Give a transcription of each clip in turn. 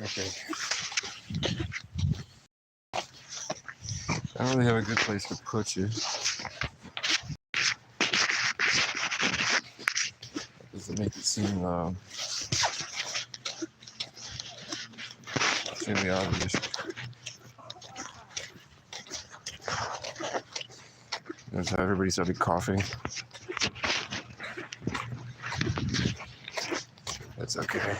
Okay. I don't really have a good place to put you. Does it make it seem extremely obvious? Notice how everybody started coughing. That's okay.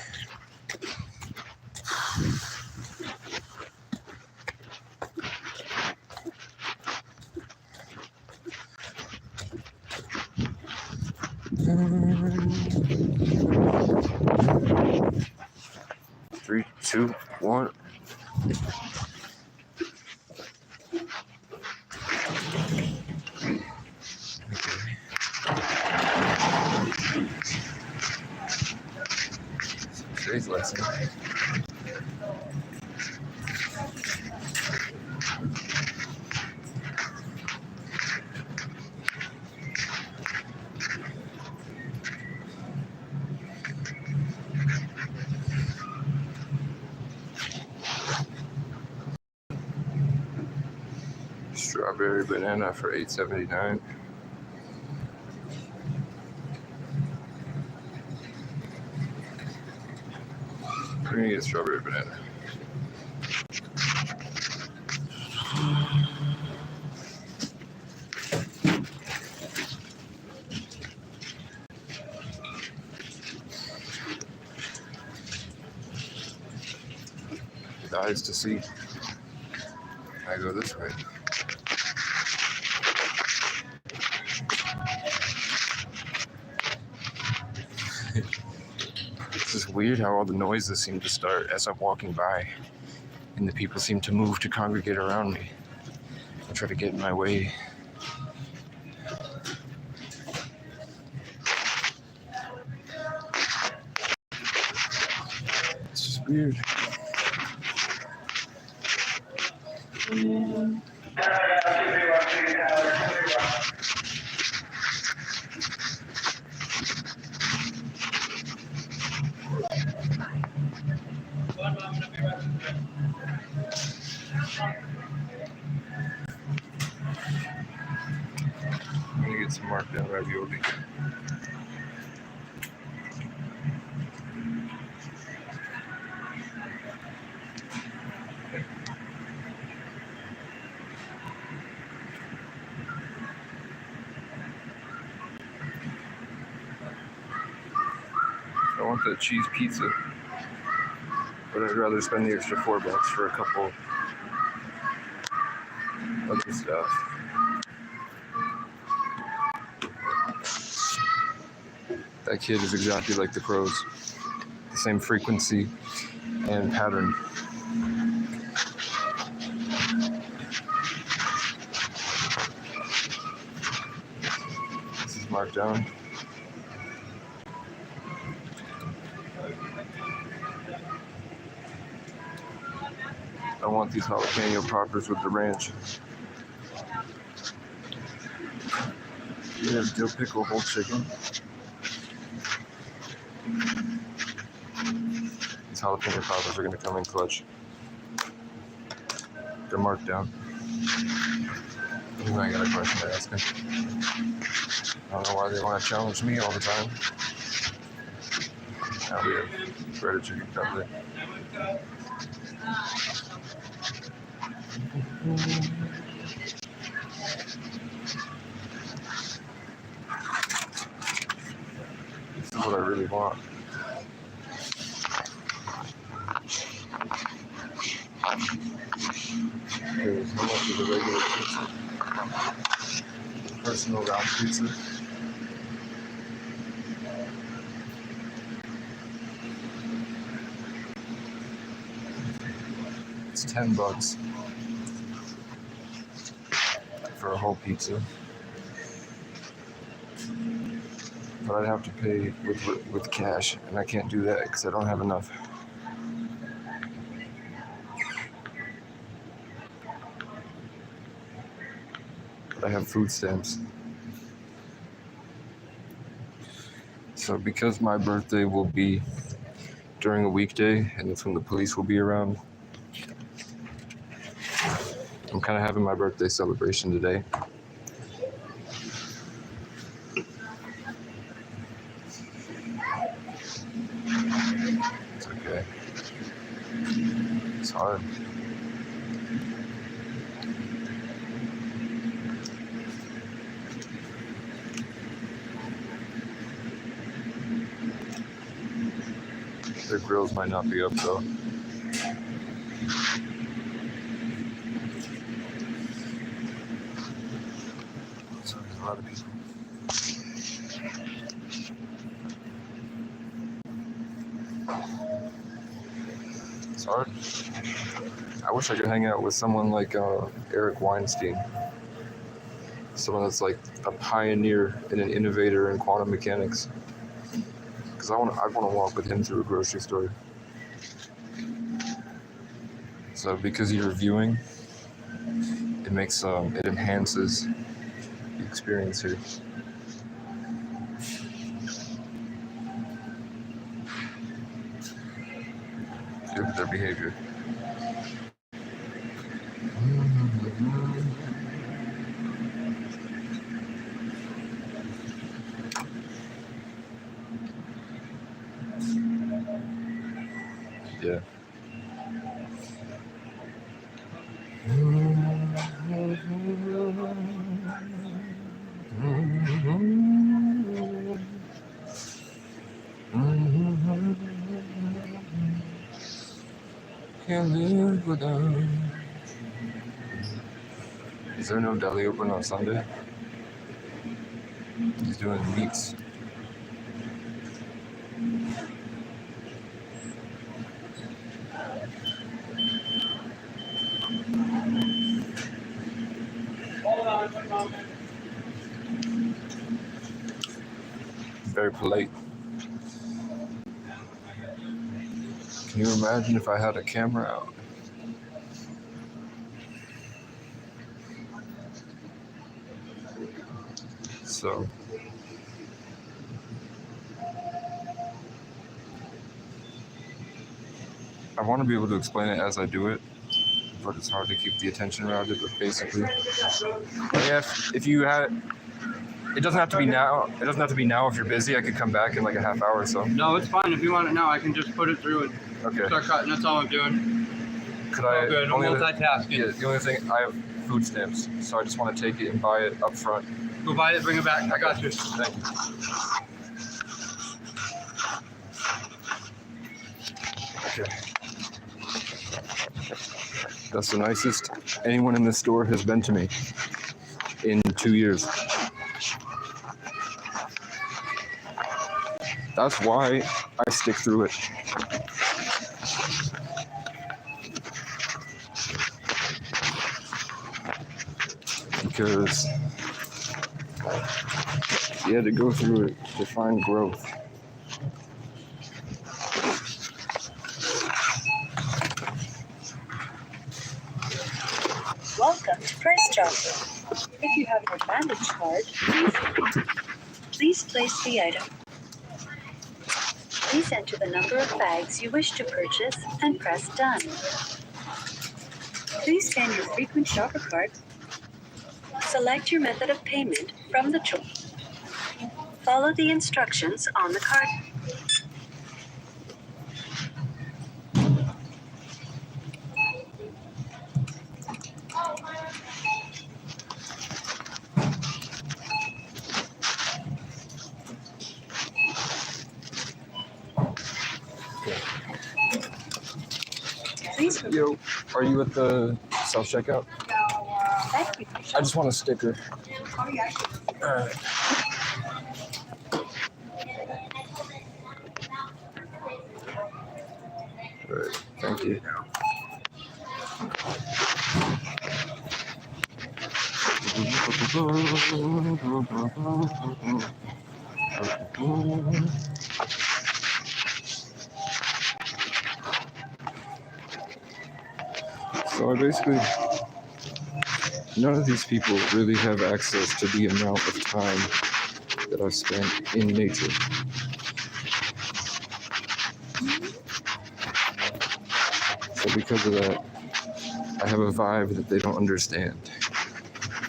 Three, two, one. Today's lesson. Strawberry banana for $8.79. We're gonna get a strawberry banana. The eyes to see. I go this way. It's just weird how all the noises seem to start as I'm walking by, and the people seem to move to congregate around me and try to get in my way. It's just weird. I'm gonna get some markdown ravioli. I want the cheese pizza, but I'd rather spend the extra $4 for a couple other stuff. That kid is exactly like the pros. The same frequency and pattern. This is marked down. I want these jalapeno poppers with the ranch. You have dill pickle whole chicken. These jalapeno poppers are going to come in clutch. They're marked down. I got a question to ask them. I don't know why they want to challenge me all the time. Now we have breaded chicken cutlet. This is what I really want. Here's how much is a regular pizza? Personal round pizza. It's $10 for a whole pizza. But I'd have to pay with cash, and I can't do that because I don't have enough. But I have food stamps. So because my birthday will be during a weekday, and that's when the police will be around. I'm kind of having my birthday celebration today. It's okay. It's hard. Their grills might not be up though. So there's a lot of people. It's hard. I wish I could hang out with someone like Eric Weinstein. Someone that's like a pioneer and an innovator in quantum mechanics. Because I want to walk with him through a grocery store. So because you're reviewing, it makes it enhances the experience here. Look at their behavior. Yeah. Can't live without. Is there no deli open on Sunday? He's doing meats. Very polite. Can you imagine if I had a camera out? So I want to be able to explain it as I do it, but it's hard to keep the attention around it. But basically, yeah, if you had, it doesn't have to be now. It doesn't have to be now. If you're busy, I could come back in like a half hour or so. No, it's fine. If you want it now, I can just put it through and Okay. start cutting. That's all I'm doing. Could I? Good. I'm multitasking. Yeah. The only thing I have food stamps, so I just want to take it and buy it up front. Go buy it, bring it back. I got you. Thank you. Okay. That's the nicest anyone in this store has been to me in 2 years. That's why I stick through it. Because you had to go through it to find growth. Welcome to Price Chopper. If you have an Advantage card, please place the item. Please enter the number of bags you wish to purchase and press Done. Please scan your frequent shopper card. Select your method of payment from the choice. Follow the instructions on the card. Please. Yo, are you at the self-checkout? Thank you. I just want a sticker. Alright. Alright, thank you. So I basically, none of these people really have access to the amount of time that I've spent in nature. So because of that, I have a vibe that they don't understand.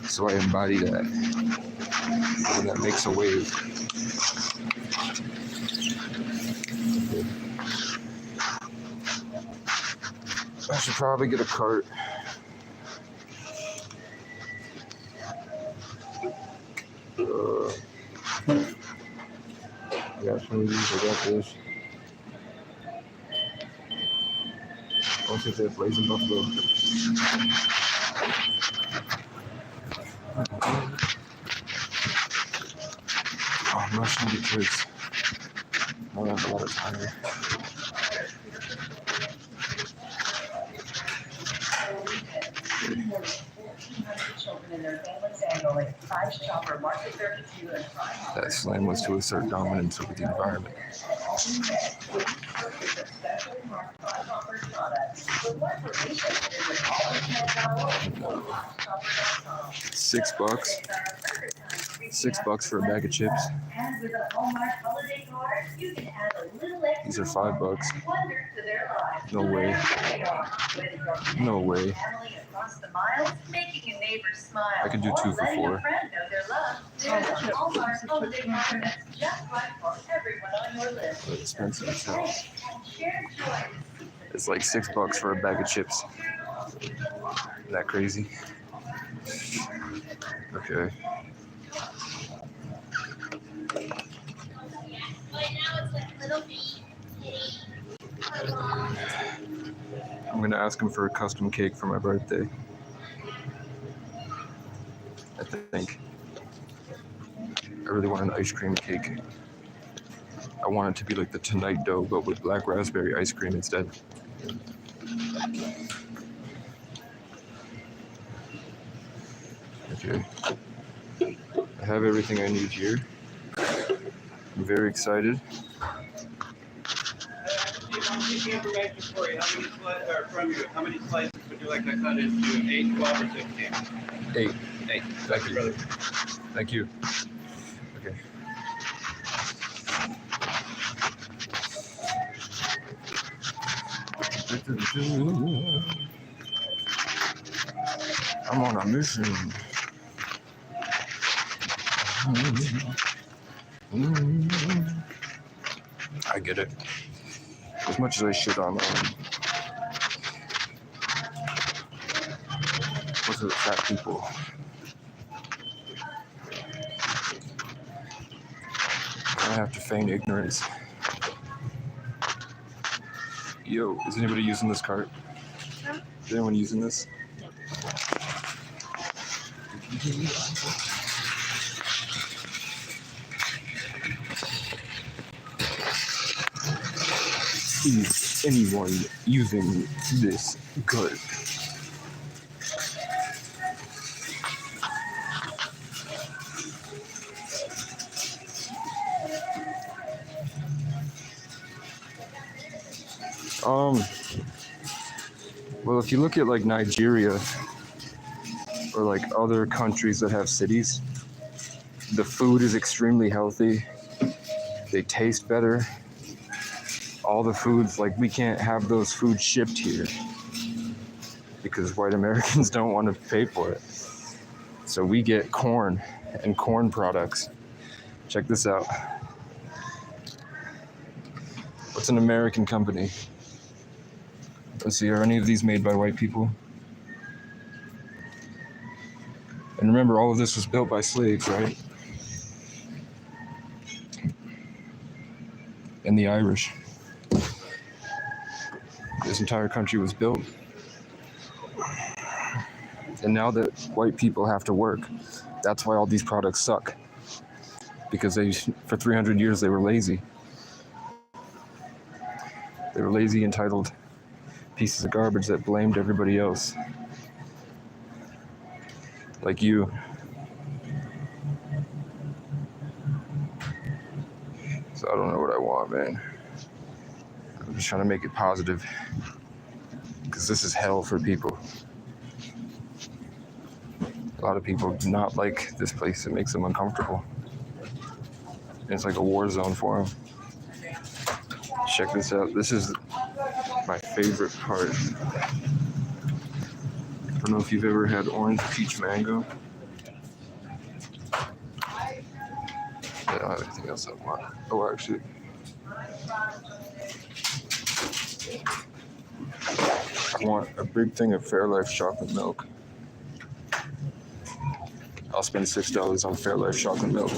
So I embody that. And that makes a wave. I should probably get a cart. I got some of these, I got this. I don't think they have Blazing Buffalo. Oh, I'm rushing because I don't have a lot of time here. That slam was to assert dominance over the environment. $6. $6 for a bag of chips. These are $5. No way. No way. I could do 2 for $4. But expensive as hell. It's like $6 for a bag of chips. Isn't that crazy? Okay. I'm gonna ask him for a custom cake for my birthday. I think. I really want an ice cream cake. I want it to be like the Tonight Dough, but with black raspberry ice cream instead. Okay. I have everything I need here. I'm very excited. Information for you. How many slices would you like to cut into? 8, 12, or 16? 8. 8. Thank you, brother. Thank you. Okay. I'm on a mission. I get it. As much as I shit on what's it, fat people. I have to feign ignorance. Yo, is anybody using this cart? No. Is anyone using this? Is anyone using this cart? Well, if you look at like Nigeria or like other countries that have cities, the food is extremely healthy. They taste better. All the foods, like we can't have those foods shipped here because white Americans don't want to pay for it. So we get corn and corn products. Check this out. What's an American company? Let's see, are any of these made by white people? And remember, all of this was built by slaves, right? And the Irish. This entire country was built. And now that white people have to work, that's why all these products suck. Because for 300 years, they were lazy. They were lazy, entitled pieces of garbage that blamed everybody else. Like you. So I don't know what I want, man. I'm just trying to make it positive. Because this is hell for people. A lot of people do not like this place. It makes them uncomfortable. And it's like a war zone for them. Check this out. This is my favorite part. I don't know if you've ever had orange peach mango. I don't have anything else I want. Oh, actually. I want a big thing of Fairlife chocolate milk. I'll spend $6 on Fairlife chocolate milk.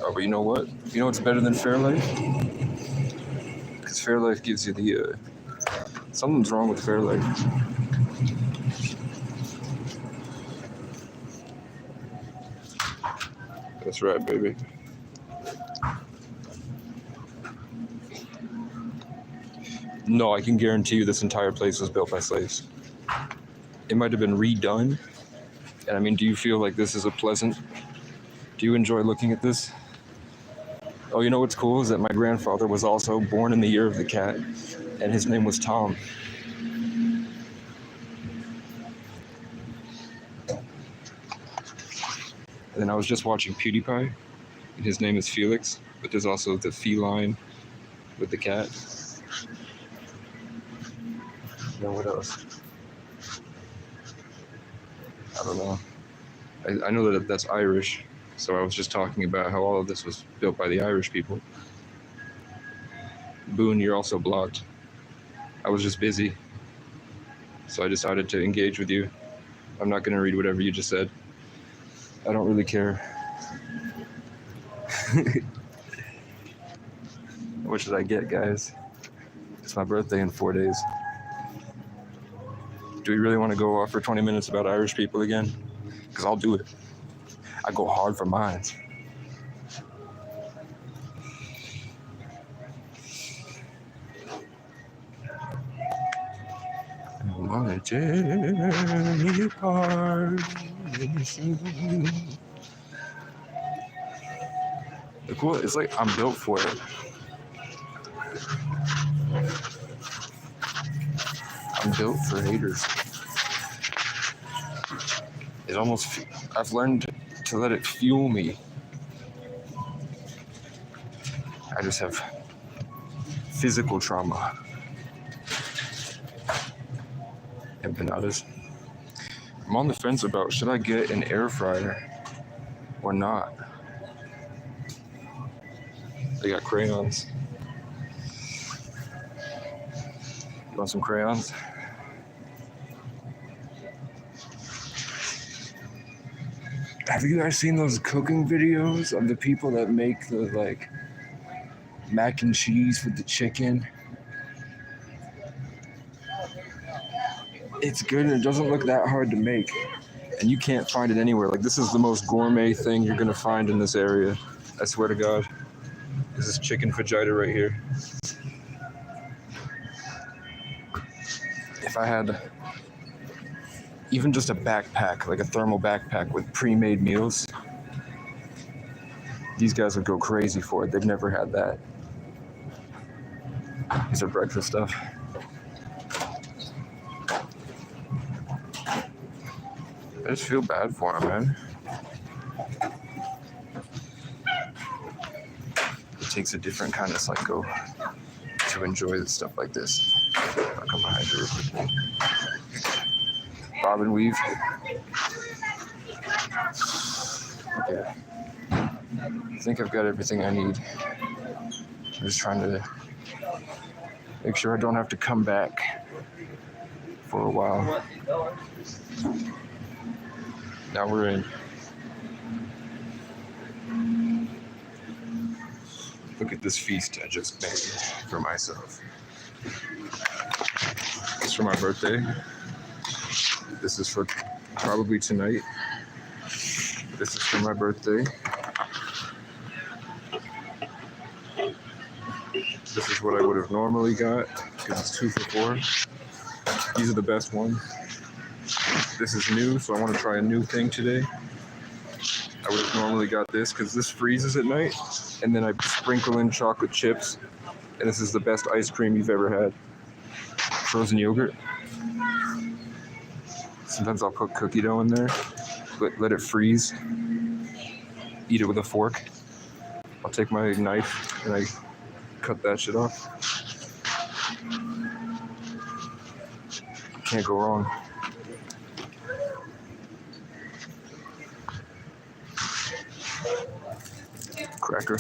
Oh, but you know what? You know what's better than Fairlife? Because Fairlife gives you the, something's wrong with Fairlife. That's right, baby. No, I can guarantee you this entire place was built by slaves. It might have been redone. And I mean, do you feel like this is a pleasant? Do you enjoy looking at this? Oh, you know what's cool is that my grandfather was also born in the year of the cat, and his name was Tom. And then I was just watching PewDiePie, and his name is Felix, but there's also the feline with the cat. Now what else? I don't know. I know that that's Irish, so I was just talking about how all of this was built by the Irish people. Boone, you're also blocked. I was just busy, so I decided to engage with you. I'm not going to read whatever you just said. I don't really care. What should I get, guys? It's my birthday in 4 days. Do we really want to go off for 20 minutes about Irish people again? Because I'll do it. I go hard for mine. I wanna tear me apart. Look what it's like. I'm built for it. I'm built for haters. It almost, I've learned to let it fuel me. I just have physical trauma. Empanadas. I'm on the fence about should I get an air fryer or not. They got crayons. You want some crayons? Have you guys seen those cooking videos of the people that make the like mac and cheese with the chicken? It's good and it doesn't look that hard to make. And you can't find it anywhere. Like this is the most gourmet thing you're gonna find in this area. I swear to God. This is chicken fajita right here. If I had even just a backpack, like a thermal backpack with pre-made meals, these guys would go crazy for it. They've never had that. These are breakfast stuff. I just feel bad for him, man. It takes a different kind of psycho to enjoy stuff like this. I'll come behind you real quick. Bob and weave. Okay. I think I've got everything I need. I'm just trying to make sure I don't have to come back for a while. Now we're in. Look at this feast I just made for myself. It's for my birthday. This is for probably tonight. This is for my birthday. This is what I would have normally got because it's 2 for $4. These are the best ones. This is new, so I want to try a new thing today. I would have normally got this because this freezes at night, and then I sprinkle in chocolate chips, and this is the best ice cream you've ever had. Frozen yogurt. Sometimes I'll put cookie dough in there, let it freeze, eat it with a fork. I'll take my knife and I cut that shit off. Can't go wrong. Cracker.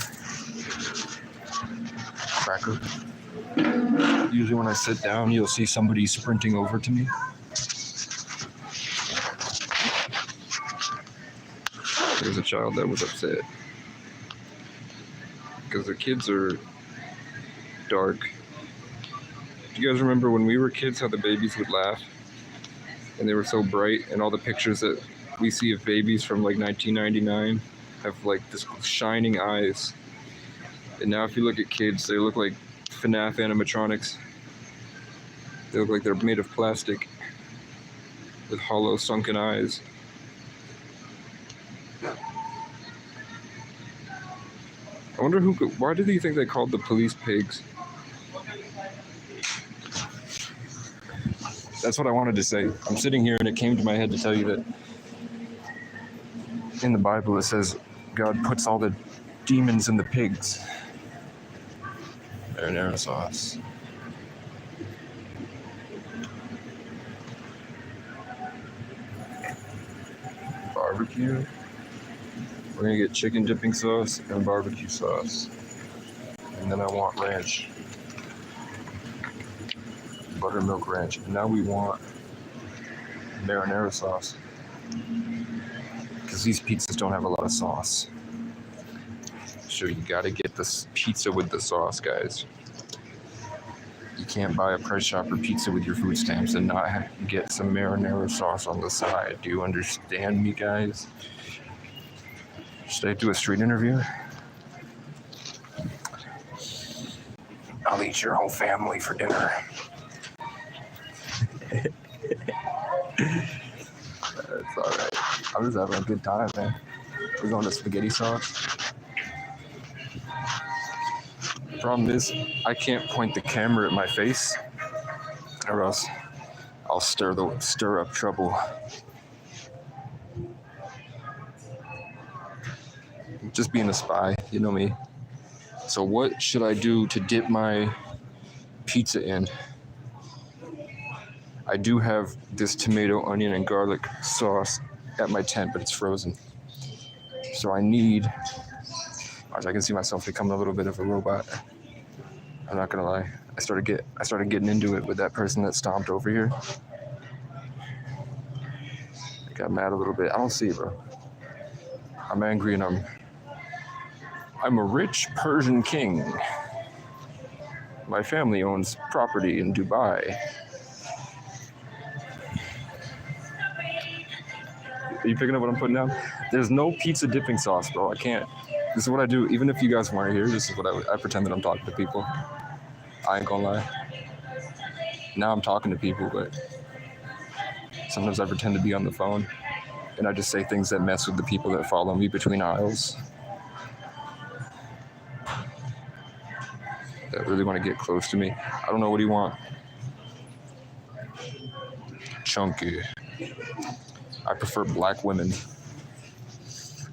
Usually when I sit down, you'll see somebody sprinting over to me. There's a child that was upset because the kids are dark. Do you guys remember when we were kids how the babies would laugh and they were so bright, and all the pictures that we see of babies from like 1999 have like this shining eyes? And now if you look at kids, they look like FNAF animatronics. They look like they're made of plastic with hollow sunken eyes. I wonder why do you think they called the police pigs? That's what I wanted to say. I'm sitting here and it came to my head to tell you that in the Bible it says God puts all the demons in the pigs. Marinara sauce. Barbecue. We're gonna get chicken dipping sauce and barbecue sauce. And then I want ranch. Buttermilk ranch. And now we want marinara sauce. Because these pizzas don't have a lot of sauce. So you gotta get this pizza with the sauce, guys. You can't buy a Price Chopper pizza with your food stamps and not get some marinara sauce on the side. Do you understand me, guys? Should I do a street interview? I'll eat your whole family for dinner. It's alright. I'm just having a good time, man. We're going to spaghetti sauce. The problem is, I can't point the camera at my face, or else I'll stir up trouble. Just being a spy, you know me. So what should I do to dip my pizza in? I do have this tomato, onion, and garlic sauce at my tent, but it's frozen. So I need, as I can see myself becoming a little bit of a robot. I'm not gonna lie. I started getting into it with that person that stomped over here. I got mad a little bit. I don't see it, bro. I'm angry and I'm a rich Persian king. My family owns property in Dubai. Are you picking up what I'm putting down? There's no pizza dipping sauce, bro. I can't. This is what I do. Even if you guys weren't here, this is what I pretend that I'm talking to people. I ain't gonna lie. Now I'm talking to people, but sometimes I pretend to be on the phone and I just say things that mess with the people that follow me between aisles. That really want to get close to me. I don't know, what do you want? Chunky. I prefer black women.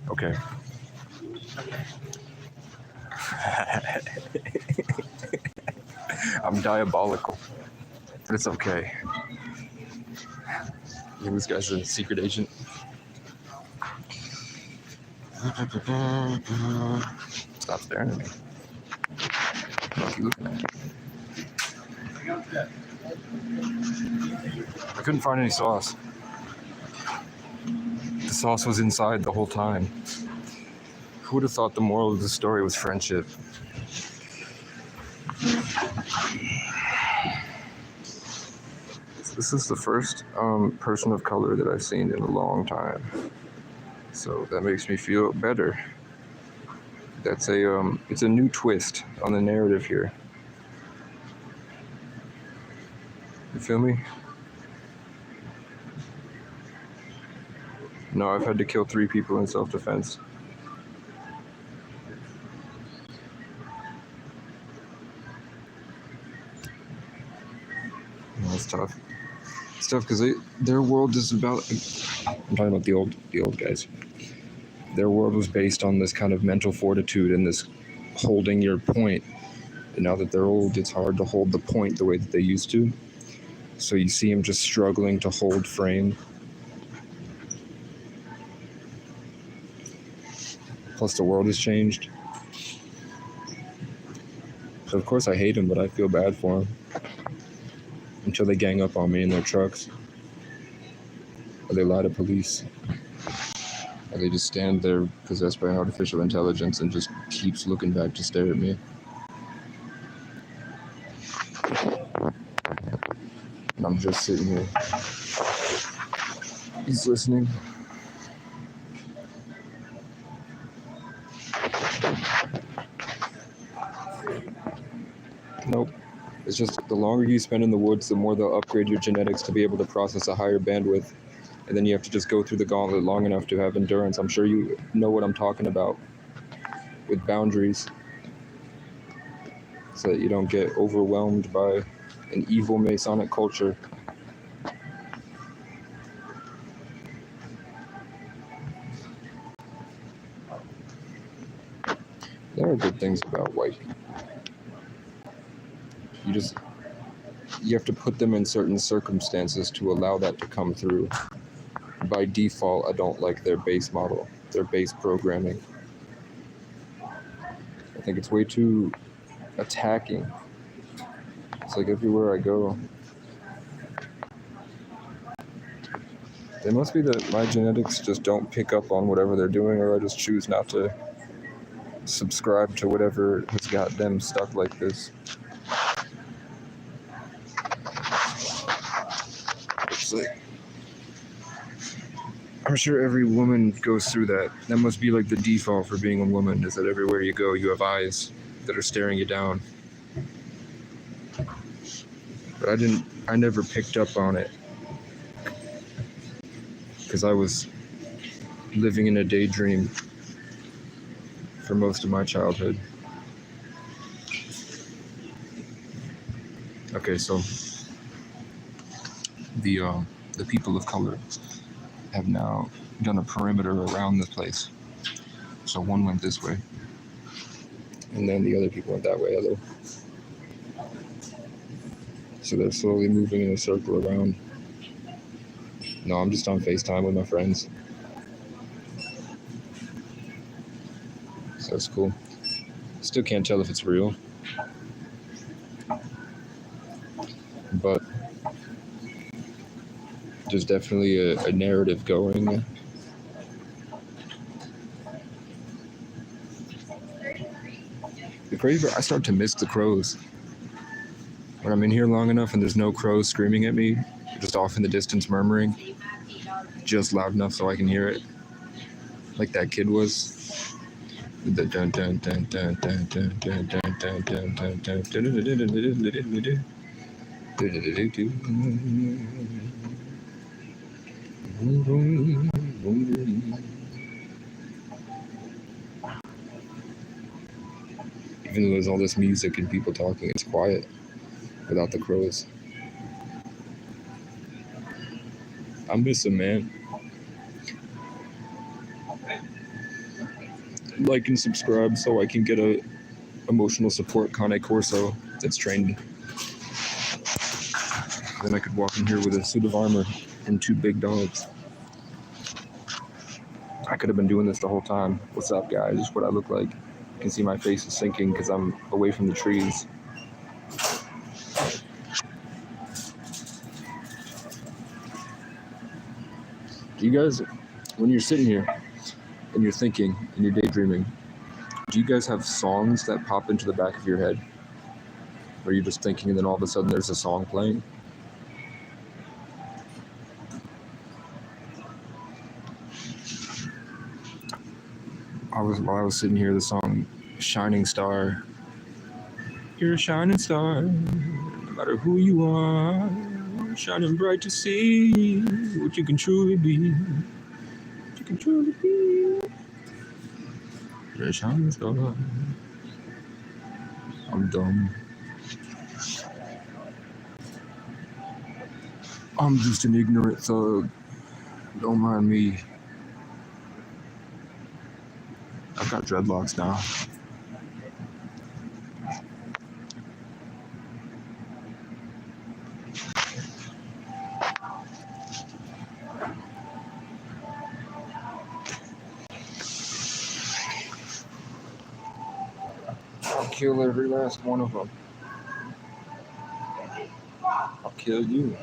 Okay. I'm diabolical, but it's okay. You think this guy's a secret agent? Stop staring at me. What are you looking at? I couldn't find any sauce. The sauce was inside the whole time. Who would have thought the moral of the story was friendship? This is the first person of color that I've seen in a long time. So that makes me feel better. That's it's a new twist on the narrative here. You feel me? No, I've had to kill 3 people in self-defense. That's tough. It's tough because their world is about. I'm talking about the old guys. Their world was based on this kind of mental fortitude and this holding your point And now that they're old, it's hard to hold the point the way that they used to. So you see them just struggling to hold frame. Plus, the world has changed. So, of course, I hate them, but I feel bad for them. Until they gang up on me in their trucks. Or they lie to police. Or they just stand there possessed by artificial intelligence and just keeps looking back to stare at me. And I'm just sitting here. He's listening. Nope. It's just the longer you spend in the woods, the more they'll upgrade your genetics to be able to process a higher bandwidth. And then you have to just go through the gauntlet long enough to have endurance. I'm sure you know what I'm talking about with boundaries. So that you don't get overwhelmed by an evil Masonic culture. There are good things about white people. You have to put them in certain circumstances to allow that to come through. By default, I don't like their base model, their base programming. I think it's way too attacking. It's like everywhere I go. It must be that my genetics just don't pick up on whatever they're doing, or I just choose not to subscribe to whatever has got them stuck like this. It's like, I'm sure every woman goes through that. That must be like the default for being a woman, is that everywhere you go, you have eyes that are staring you down. But I never picked up on it. Because I was living in a daydream for most of my childhood. Okay, so the people of color have now done a perimeter around this place. So one went this way, and then the other people went that way. Hello. So they're slowly moving in a circle around. No, I'm just on FaceTime with my friends. So it's cool. Still can't tell if it's real. But there's definitely a narrative going. The crazy part, I start to miss the crows. When I'm in here long enough and there's no crows screaming at me, just off in the distance murmuring, just loud enough so I can hear it, like that kid was. The dun dun dun dun dun dun dun dun dun dun dun dun dun. Even though there's all this music and people talking, it's quiet without the crows. I miss him, man. Like and subscribe so I can get a emotional support Cane Corso that's trained. Then I could walk in here with a suit of armor and 2 big dogs. I could have been doing this the whole time. What's up, guys? This is what I look like. You can see my face is sinking because I'm away from the trees. Do you guys, when you're sitting here and you're thinking and you're daydreaming, do you guys have songs that pop into the back of your head? Or you're just thinking and then all of a sudden there's a song playing? While I was sitting here, the song Shining Star. You're a shining star, no matter who you are, shining bright to see what you can truly be. What you can truly be. You're a shining star. I'm dumb. I'm just an ignorant thug. Don't mind me. I've got dreadlocks now. kill every last one of them. I'll kill you.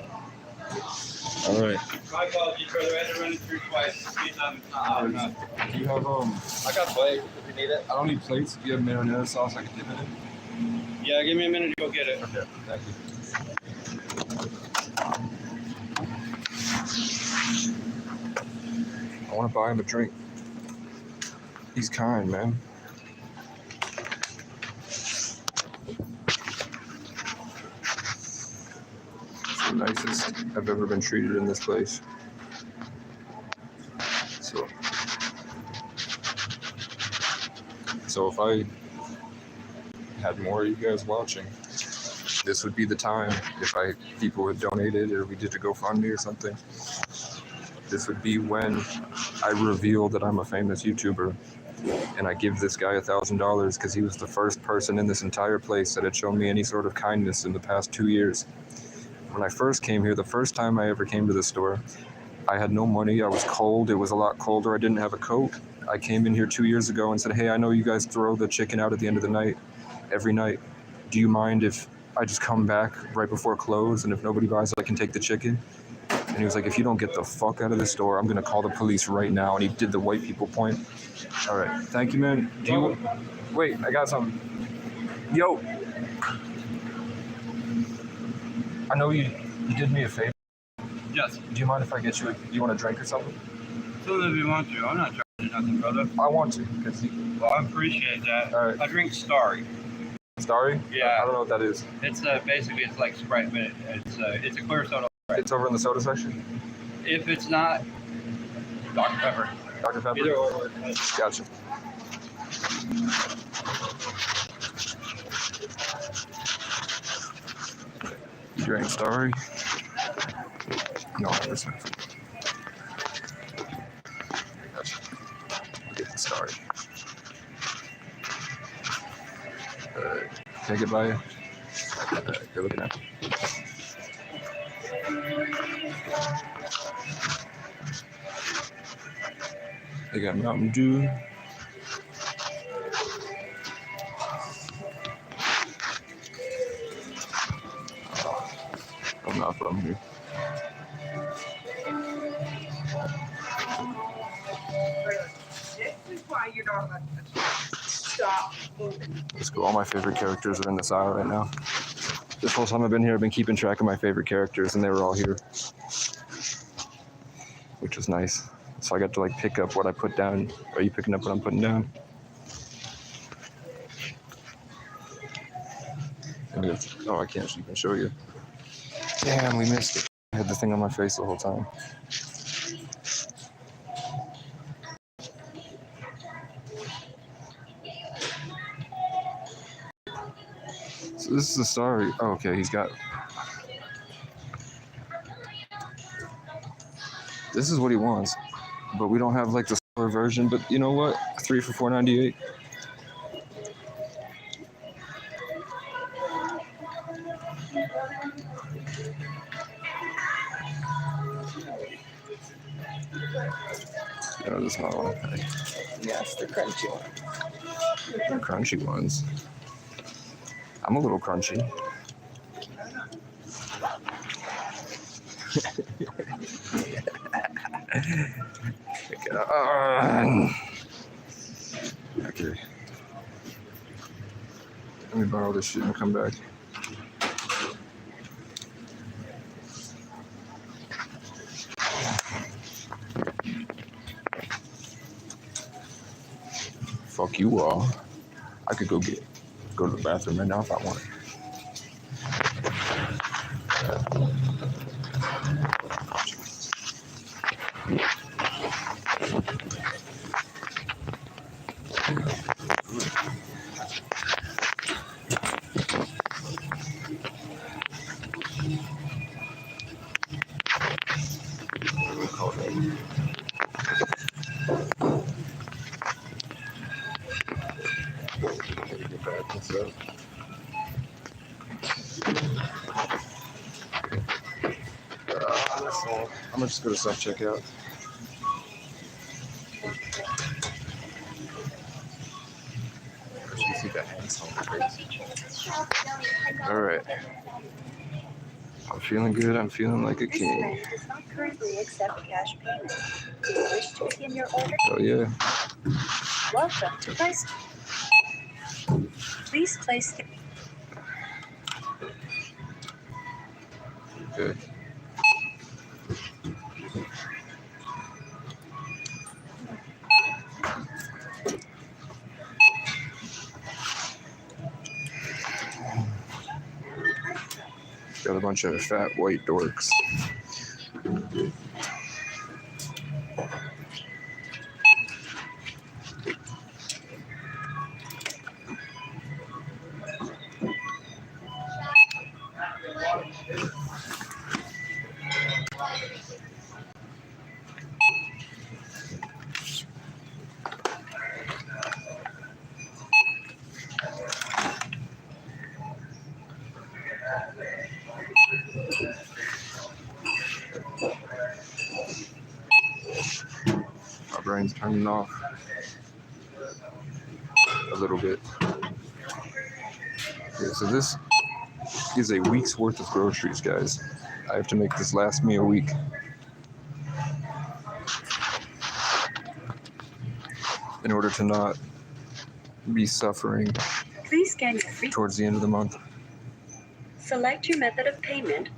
All right. My apologies, brother. I had to run it through twice. See, enough. Do you have I got plates if you need it. I don't need plates. If you have marinara sauce, I can dip it in. Yeah, give me a minute to go get it. Okay. Thank you. I want to buy him a drink. He's kind, man. It's the nicest I've ever been treated in this place. So if I had more of you guys watching, this would be the time. If people had donated or we did a GoFundMe or something, this would be when I reveal that I'm a famous YouTuber and I give this guy $1,000 because he was the first person in this entire place that had shown me any sort of kindness in the past 2 years. When I first came here, the first time I ever came to the store, I had no money. I was cold. It was a lot colder. I didn't have a coat. I came in here 2 years ago and said, hey, I know you guys throw the chicken out at the end of the night, every night. Do you mind if I just come back right before close, and if nobody buys it, I can take the chicken? And he was like, if you don't get the fuck out of the store, I'm going to call the police right now. And he did the white people point. All right. Thank you, man. Wait, I got something. Yo. I know you did me a favor. Yes. Do you mind if I get you you want a drink or something? So if you want to. I'm not charging nothing, brother. I want to. Well, I appreciate that. All right. I drink Starry. Starry? Yeah. I don't know what that is. It's basically it's like Sprite, but it's a clear soda. It's over in the soda section? If it's not, Dr. Pepper. Dr. Pepper? Either or. Gotcha. You drank Starry? No, I understand. Gotcha. We'll get the Starry. Can I get by you? You're looking at me. They got Mountain Dew. I'm not from here. This is why you're not allowed to stop moving. Let's go. All my favorite characters are in this aisle right now. This whole time I've been here, I've been keeping track of my favorite characters, and they were all here, which was nice. So I got to like pick up what I put down. Are you picking up what I'm putting down? Oh, I can't even show you. Damn, we missed it. I had the thing on my face the whole time. So this is the Starry. Oh, okay, he's got. This is what he wants, but we don't have like the store version. But you know what? 3 for $4.98. No, this is not what I pay. Yes, the crunchy one. The crunchy ones. I'm a little crunchy. Okay. Let me borrow this shit and come back. Fuck you all. I could go to the bathroom right now if I wanted. I'm gonna just go to self-checkout. You see that hand All right. I'm feeling good. I'm feeling like a This king. bank does not currently accept cash payment. Do you wish to begin your order? Oh yeah. Welcome to Price. Please place the Good. Got a bunch of fat white dorks. My brain's turning off a little bit. Okay, so this is a week's worth of groceries, guys. I have to make this last me a week. In order to not be suffering Please scan your free. towards the end of the month. Select your method of payment.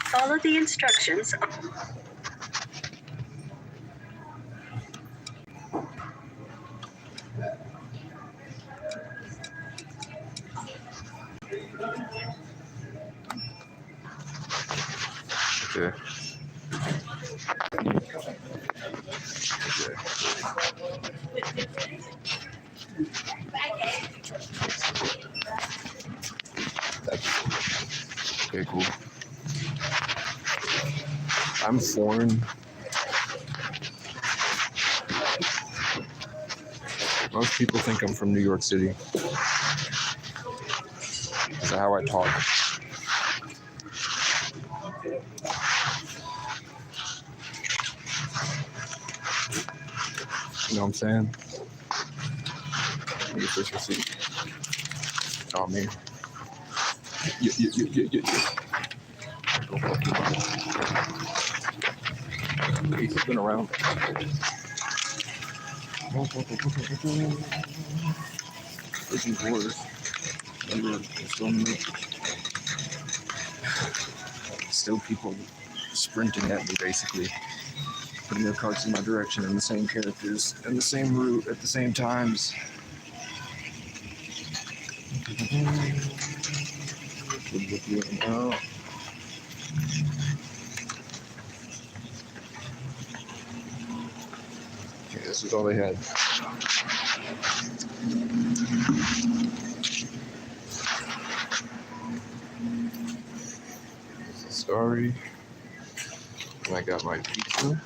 Follow the instructions. Okay. Okay, cool. I'm foreign. Most people think I'm from New York City. That's how I talk. You know what I'm saying? Let me get this receipt. Oh, man. Yeah. He's been around. Prison Wars. Still people sprinting at me, basically. Putting their carts in my direction and the same characters and the same route at the same times. Okay, this is all they had. Sorry. And I got my pizza.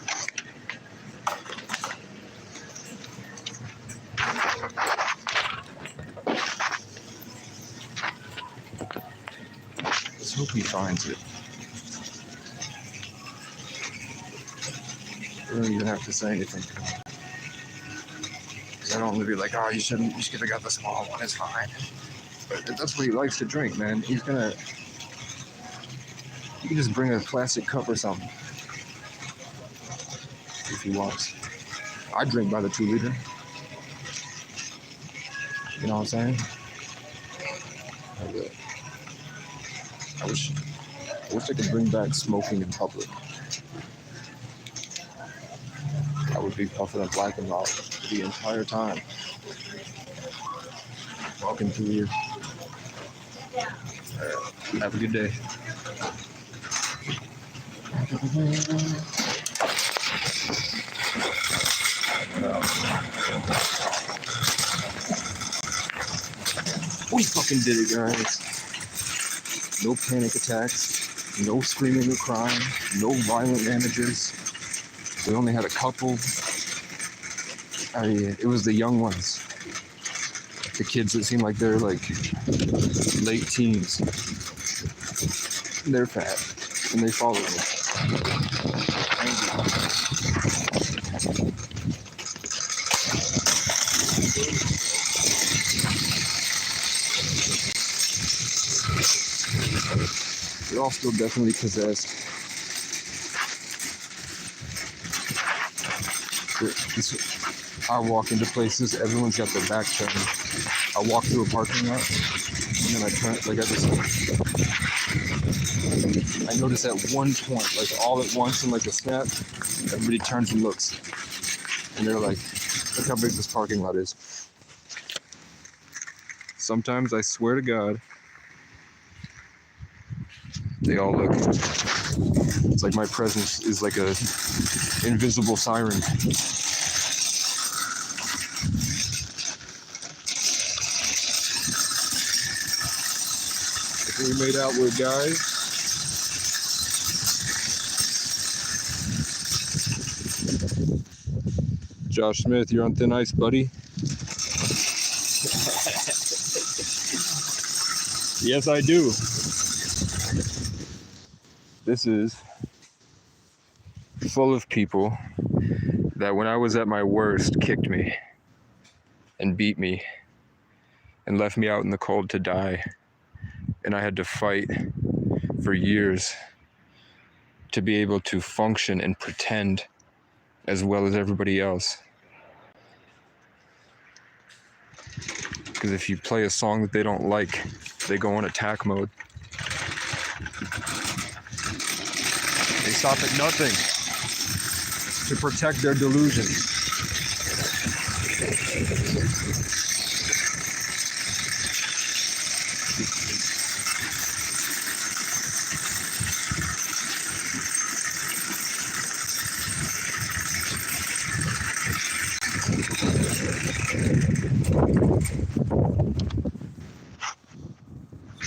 Let's hope he finds it. I don't even have to say anything to him. Because I don't want to be like, oh, you should have got the small one, it's fine. But that's what he likes to drink, man. He's gonna... You can just bring a plastic cup or something. If he wants. I drink by the 2 liter. You know what I'm saying? I wish I could bring back smoking in public. I would be puffing a black and white the entire time. Walking through here. Have a good day. We fucking did it, guys. No panic attacks, no screaming or crying, no violent damages. We only had a couple. It was the young ones. The kids that seem like they're like late teens. They're fat and they follow me. Thank you. They're all still definitely possessed. I walk into places, everyone's got their back turned. I walk through a parking lot, and then I turn, like I notice at one point, like all at once in like a snap, everybody turns and looks. And they're like, look how big this parking lot is. Sometimes I swear to God, they all look. It's like my presence is like a invisible siren. If we made out with guys. Josh Smith, you're on thin ice, buddy. Yes, I do. This is full of people that when I was at my worst kicked me and beat me and left me out in the cold to die. And I had to fight for years to be able to function and pretend as well as everybody else. Because if you play a song that they don't like, they go on attack mode. They stop at nothing to protect their delusion.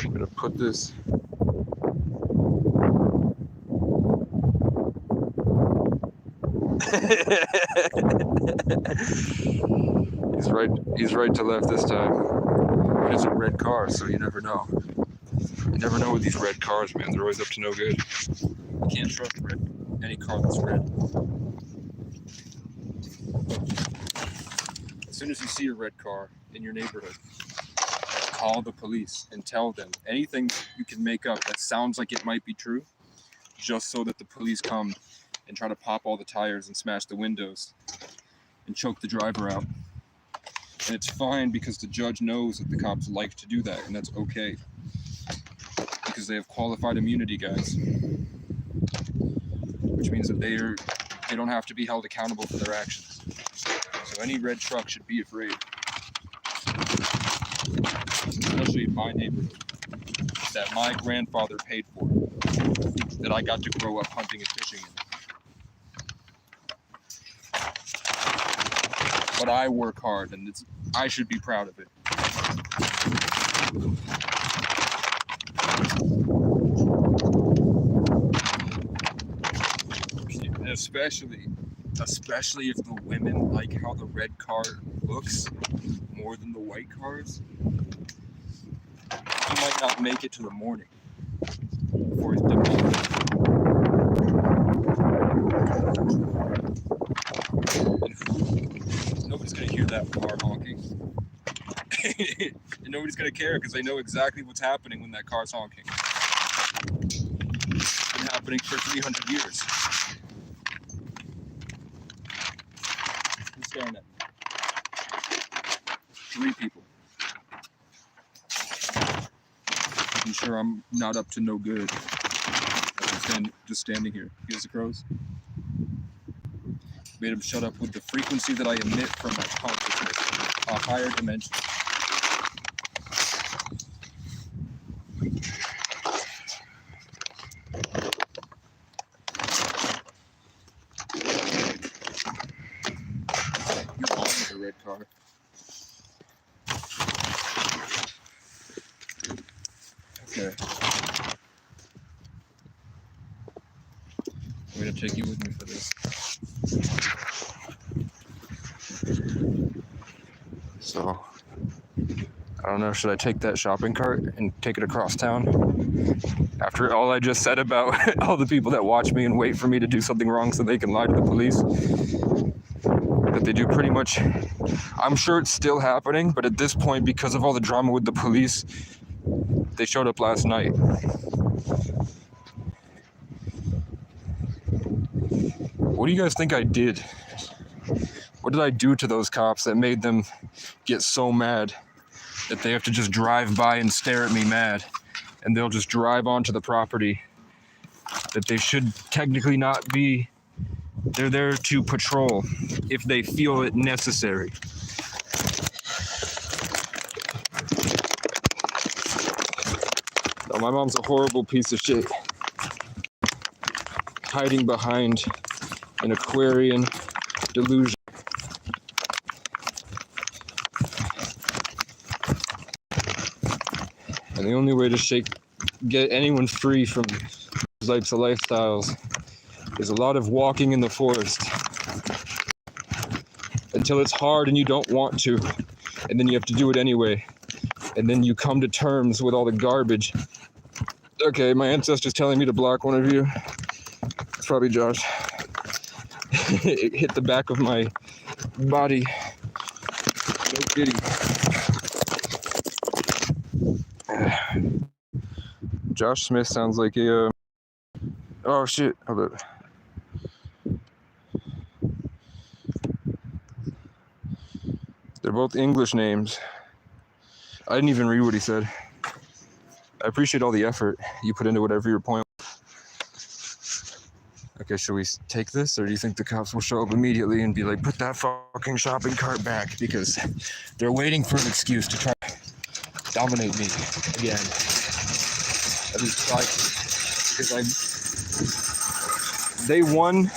I'm gonna put this he's right to left this time. But it's a red car, so you never know. You never know with these red cars, man. They're always up to no good. You can't trust any car that's red. As soon as you see a red car in your neighborhood, call the police and tell them anything you can make up that sounds like it might be true, just so that the police come and try to pop all the tires and smash the windows and choke the driver out. And it's fine because the judge knows that the cops like to do that, and that's okay. Because they have qualified immunity, guys. Which means that they don't have to be held accountable for their actions. So any red truck should be afraid. Especially in my neighborhood that my grandfather paid for, that I got to grow up hunting and fishing in. But I work hard, and I should be proud of it. And especially if the women like how the red car looks more than the white cars, he might not make it to the morning before he's demolished. Nobody's gonna hear that car honking. And nobody's gonna care because they know exactly what's happening when that car's honking. It's been happening for 300 years. Who's staring at me? 3 people. I'm sure I'm not up to no good. I'm just standing here. Here's the crows. Made him shut up with the frequency that I emit from my consciousness, a higher dimension. You're on with a red car. Okay. I'm gonna take you with me for this. So, I don't know, should I take that shopping cart and take it across town? After all I just said about all the people that watch me and wait for me to do something wrong so they can lie to the police. That they do pretty much, I'm sure it's still happening, but at this point, because of all the drama with the police, they showed up last night. What do you guys think I did? What did I do to those cops that made them get so mad that they have to just drive by and stare at me mad, and they'll just drive onto the property that they should technically not be? They're there to patrol if they feel it necessary. Oh, my mom's a horrible piece of shit. Hiding behind an Aquarian delusion. And the only way to get anyone free from those types of lifestyles is a lot of walking in the forest until it's hard and you don't want to, and then you have to do it anyway, and then you come to terms with all the garbage. Okay, my ancestor's telling me to block one of you. It's probably Josh. It hit the back of my body. No kidding. Josh Smith sounds like a oh shit, hold up. They're both English names. I didn't even read what he said. I appreciate all the effort you put into whatever your point. Okay, should we take this, or do you think the cops will show up immediately and be like, put that fucking shopping cart back, because they're waiting for an excuse to try to dominate me again. At least try to, because they won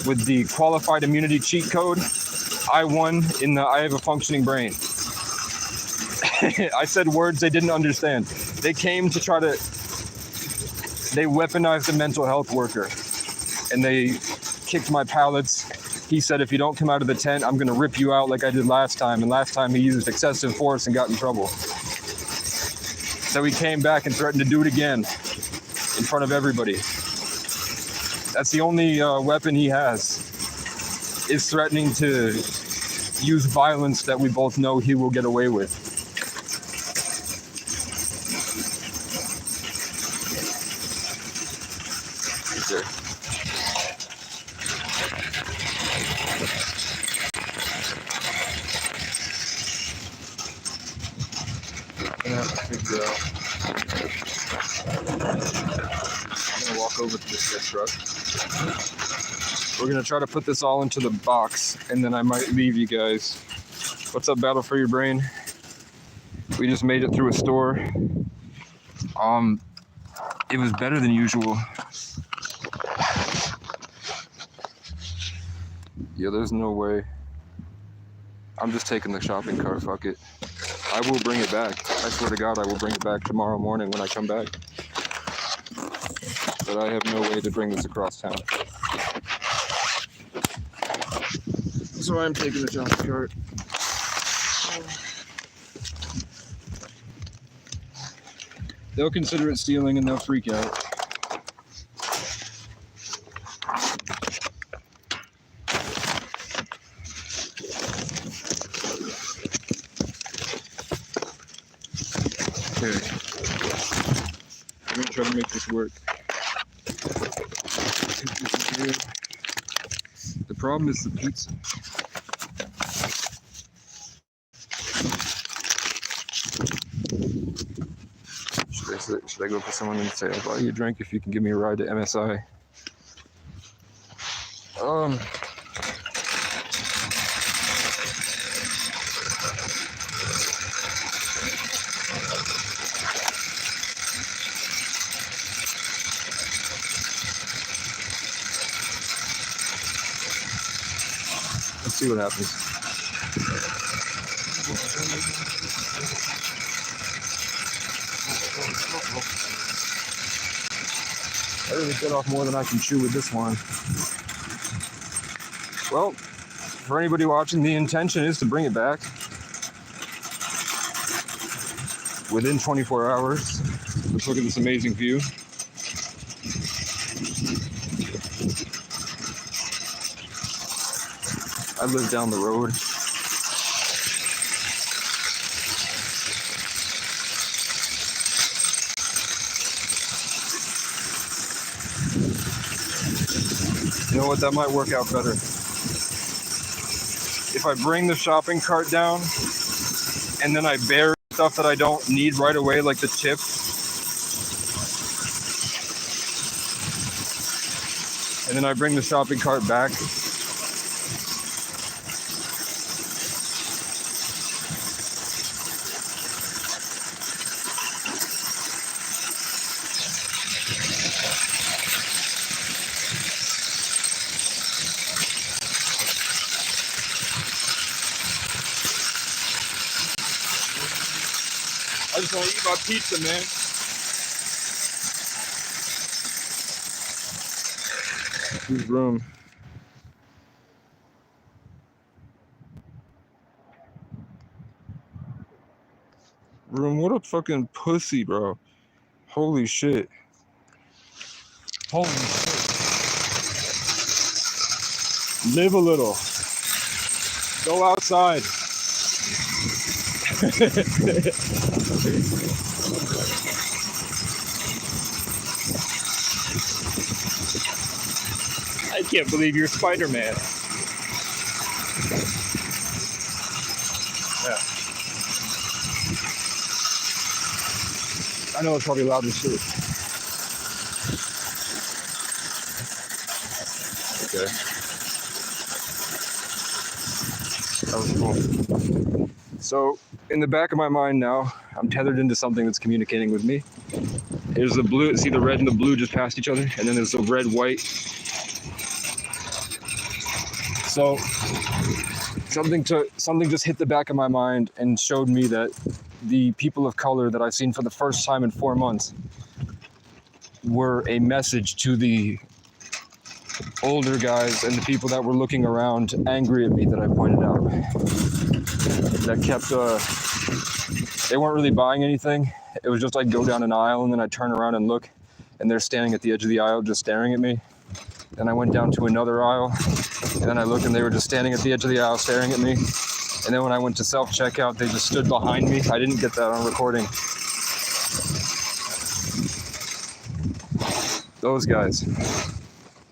with the qualified immunity cheat code. I won in the I have a functioning brain. I said words they didn't understand. They came to try to, they weaponized a mental health worker, and they kicked my pallets. He said, if you don't come out of the tent, I'm gonna rip you out like I did last time. And last time he used excessive force and got in trouble. So he came back and threatened to do it again in front of everybody. That's the only weapon he has, is threatening to use violence that we both know he will get away with. Okay. I'm gonna walk over to this dead truck. We're gonna try to put this all into the box, and then I might leave you guys. What's up, Battle for Your Brain? We just made it through a store. It was better than usual. Yeah, there's no way. I'm just taking the shopping cart, fuck it. I will bring it back. I swear to God, I will bring it back tomorrow morning when I come back. But I have no way to bring this across town. So I'm taking the shopping cart. They'll consider it stealing and they'll freak out. Okay. I'm gonna try to make this work. The problem is the pizza. Should I go for someone and say, I'll buy you a drink if you can give me a ride to MSI? Let's see what happens. I really bit off more than I can chew with this one. Well, for anybody watching, the intention is to bring it back within 24 hours. Let's look at this amazing view. I live down the road. know what? That might work out better. If I bring the shopping cart down and then I bury stuff that I don't need right away, like the chips, and then I bring the shopping cart back. I just want to eat my pizza, man. Whose room? Room, what a fucking pussy, bro. Holy shit. Holy shit. Live a little. Go outside. I can't believe you're Spider-Man. Yeah. I know it's probably loud as shit. Okay. That was cool. So, in the back of my mind now, I'm tethered into something that's communicating with me. There's the blue, see the red and the blue just past each other? And then there's the red, white. So, something just hit the back of my mind and showed me that the people of color that I've seen for the first time in 4 months were a message to the older guys and the people that were looking around angry at me that I pointed out. That kept, they weren't really buying anything. It was just I'd go down an aisle and then I'd turn around and look and they're standing at the edge of the aisle just staring at me. Then I went down to another aisle and then I looked and they were just standing at the edge of the aisle staring at me. And then when I went to self-checkout, they just stood behind me. I didn't get that on recording. Those guys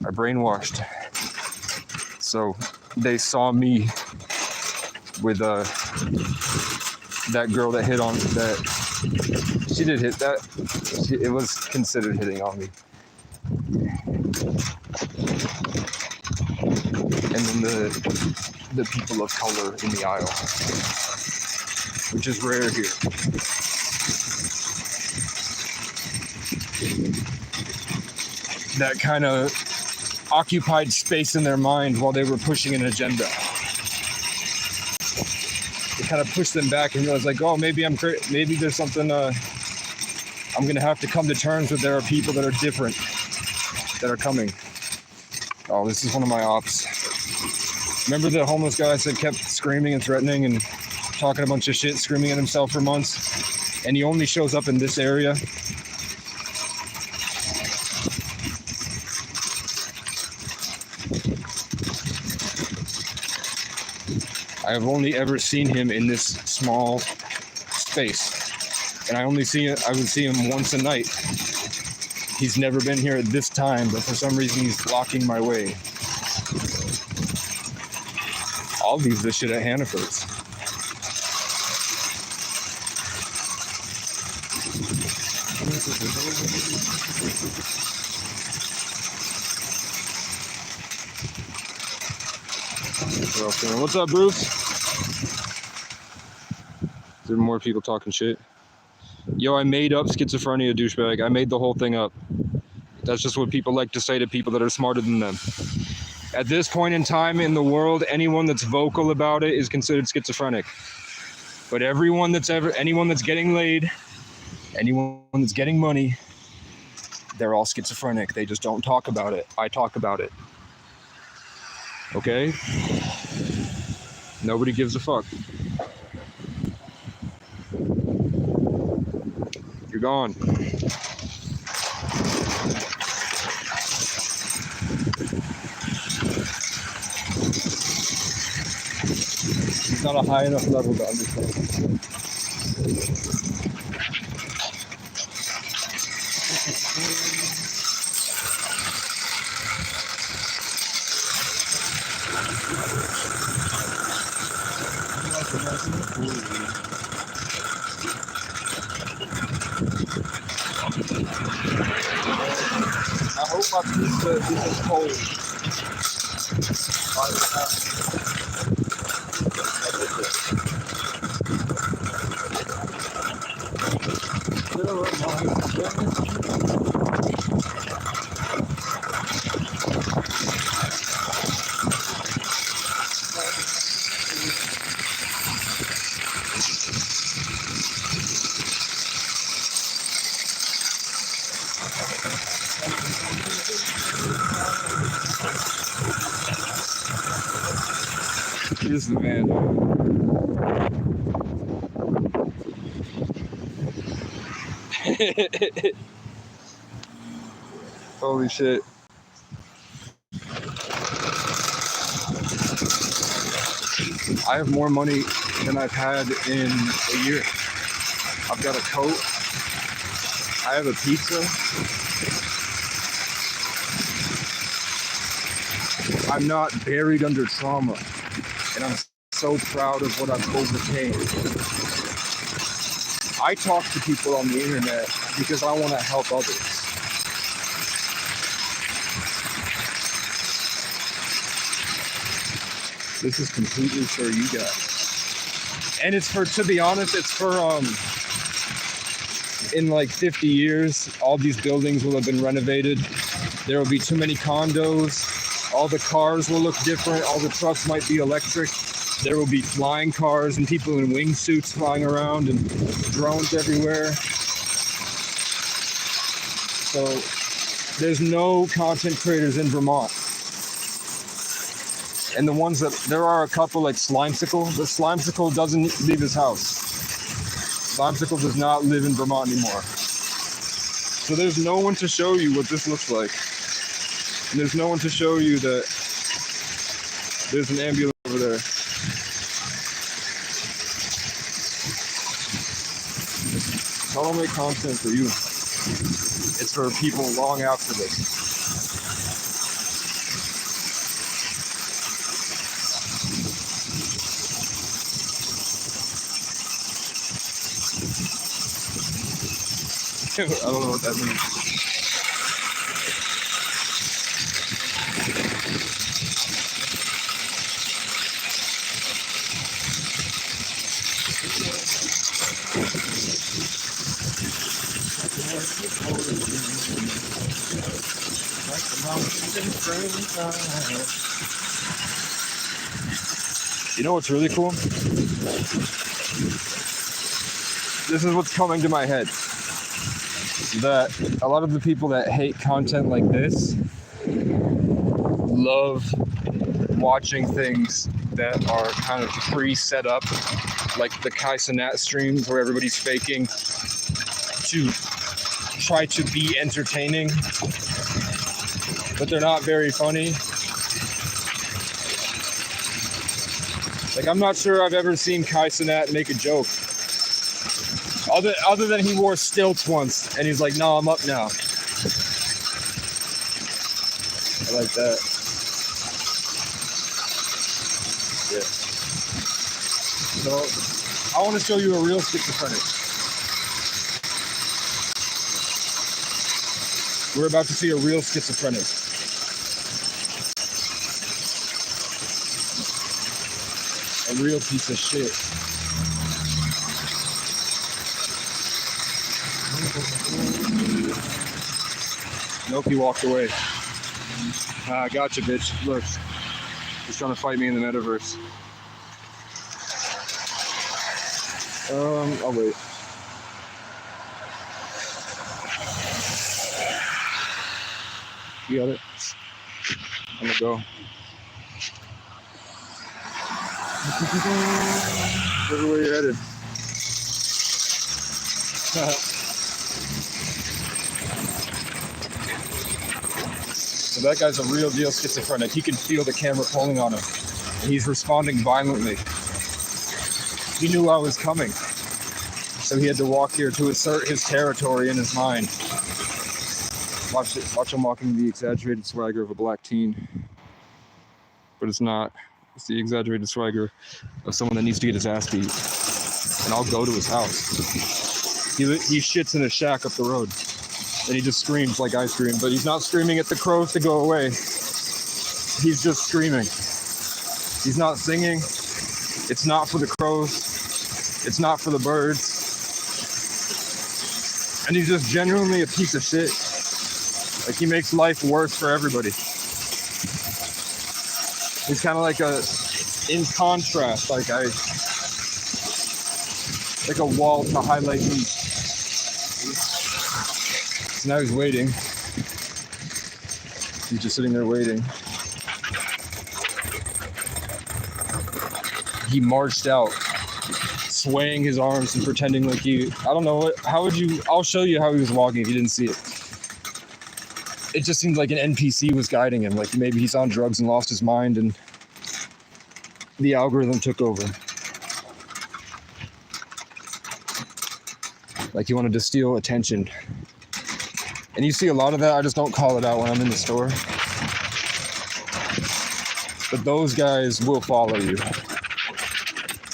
are brainwashed. So they saw me with that girl that hit on that. She did hit that. It was considered hitting on me. And then the people of color in the aisle, which is rare here. That kind of occupied space in their mind while they were pushing an agenda. It kind of pushed them back and realized like, oh, maybe maybe there's something I'm gonna have to come to terms with. There are people that are different that are coming. Oh, this is one of my ops. Remember the homeless guy I said kept screaming and threatening and talking a bunch of shit, screaming at himself for months? And he only shows up in this area. I have only ever seen him in this small space. And I would see him once a night. He's never been here at this time, but for some reason he's blocking my way. I'll leave this shit at Hannaford's. What's up, Bruce? Is there more people talking shit? Yo, I made up schizophrenia, douchebag. I made the whole thing up. That's just what people like to say to people that are smarter than them. At this point in time in the world, anyone that's vocal about it is considered schizophrenic. But anyone that's getting laid, anyone that's getting money, they're all schizophrenic. They just don't talk about it. I talk about it. Okay? Nobody gives a fuck. You're gone. It's not a high enough level to understand. I hope my pizza isn't cold. Here's the van. Holy shit. I have more money than I've had in a year. I've got a coat. I have a pizza. I'm not buried under trauma. And I'm so proud of what I've overcame. I talk to people on the internet because I want to help others. This is completely for you guys. And it's for, to be honest, it's for, in like 50 years, all these buildings will have been renovated. There will be too many condos. All the cars will look different. All the trucks might be electric. There will be flying cars and people in wingsuits flying around and drones everywhere. So there's no content creators in Vermont. And the ones that, there are a couple like Slimesicle, but Slimesicle doesn't leave his house. Slimesicle does not live in Vermont anymore. So there's no one to show you what this looks like. And there's no one to show you that there's an ambulance over there. I don't make content for you. It's for people long after this. I don't know what that means. You know what's really cool? This is what's coming to my head. That a lot of the people that hate content like this love watching things that are kind of pre-set up, like the Kai Cenat streams where everybody's faking to try to be entertaining, but they're not very funny. Like, I'm not sure I've ever seen Kai Cenat make a joke. Other than he wore stilts once, and he's like, "No, I'm up now." I like that. Yeah. So, I want to show you a real schizophrenic. We're about to see a real schizophrenic. A real piece of shit. Nope, he walked away. Gotcha, bitch. Look, he's trying to fight me in the metaverse. I'll wait. You got it? I'm gonna go. Where you headed? So that guy's a real deal schizophrenic. He can feel the camera pulling on him. And he's responding violently. He knew I was coming. So he had to walk here to assert his territory in his mind. Watch him walking the exaggerated swagger of a black teen. But it's not It's the exaggerated swagger of someone that needs to get his ass beat. And I'll go to his house. He shits in a shack up the road. And he just screams like I scream. But he's not screaming at the crows to go away. He's just screaming. He's not singing. It's not for the crows. It's not for the birds. And he's just genuinely a piece of shit. Like, he makes life worse for everybody. He's kind of like in contrast, like a wall to highlight me. So now he's waiting. He's just sitting there waiting. He marched out, swaying his arms and pretending like I don't know I'll show you how he was walking if you didn't see it. It just seemed like an NPC was guiding him, like maybe he's on drugs and lost his mind and the algorithm took over. Like he wanted to steal attention. And you see a lot of that, I just don't call it out when I'm in the store. But those guys will follow you.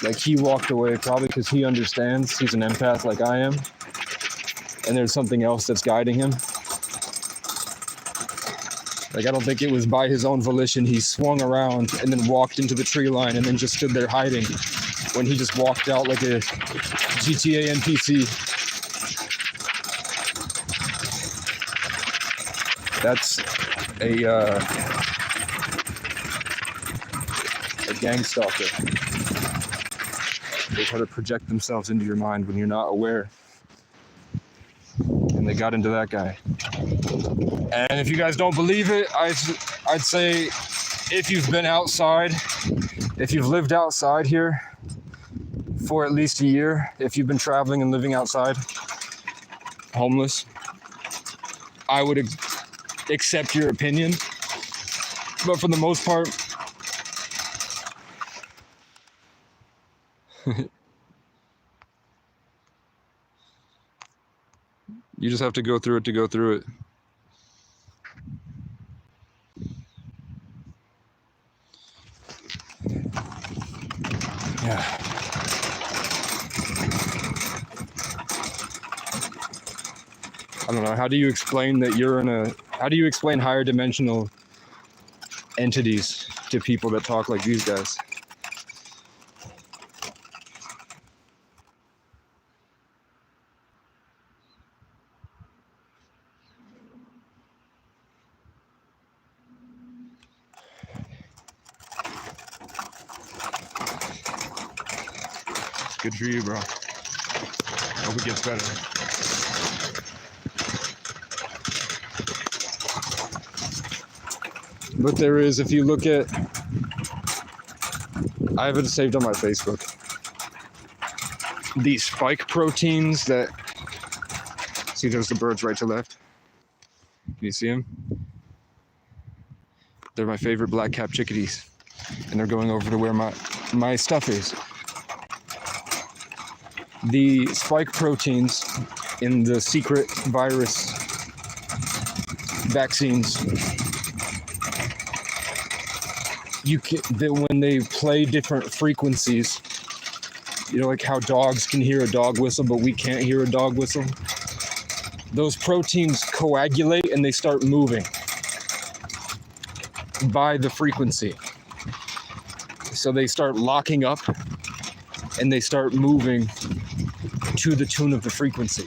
Like he walked away probably because he understands, he's an empath like I am. And there's something else that's guiding him. Like, I don't think it was by his own volition. He swung around and then walked into the tree line and then just stood there hiding when he just walked out like a GTA NPC. That's a gang stalker. They try to project themselves into your mind when you're not aware. And they got into that guy. And if you guys don't believe it, I'd say if you've been outside, if you've lived outside here for at least a year, if you've been traveling and living outside, homeless, I would accept your opinion. But for the most part, you just have to go through it to go through it. Yeah. I don't know. How do you explain that how do you explain higher dimensional entities to people that talk like these guys? Good for you, bro. Hope it gets better. But there is, if you look at, I have it saved on my Facebook. These spike proteins that, see there's the birds right to left. Can you see them? They're my favorite black-capped chickadees. And they're going over to where my stuff is. The spike proteins in the secret virus vaccines, when they play different frequencies, you know, like how dogs can hear a dog whistle, but we can't hear a dog whistle. Those proteins coagulate and they start moving by the frequency. So they start locking up and they start moving to the tune of the frequency.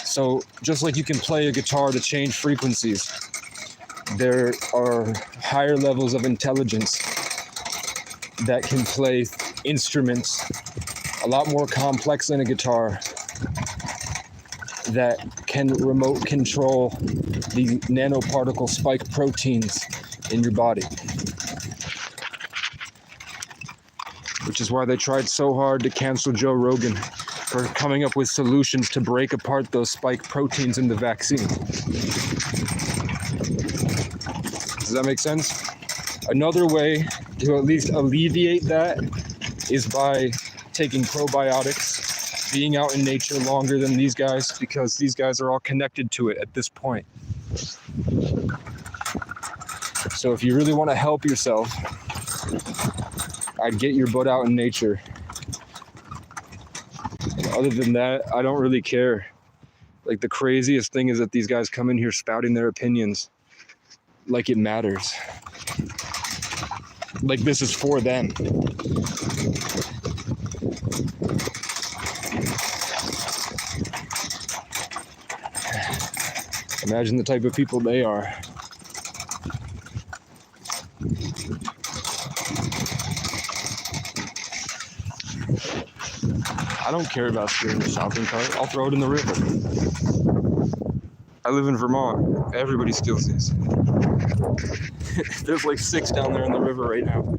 So just like you can play a guitar to change frequencies, there are higher levels of intelligence that can play instruments a lot more complex than a guitar that can remote control the nanoparticle spike proteins in your body. Which is why they tried so hard to cancel Joe Rogan for coming up with solutions to break apart those spike proteins in the vaccine. Does that make sense? Another way to at least alleviate that is by taking probiotics, being out in nature longer than these guys, because these guys are all connected to it at this point. So if you really want to help yourself, I'd get your butt out in nature. And other than that, I don't really care. Like, the craziest thing is that these guys come in here spouting their opinions like it matters. Like this is for them. Imagine the type of people they are. I don't care about stealing a shopping cart. I'll throw it in the river. I live in Vermont. Everybody steals these. There's like 6 down there in the river right now.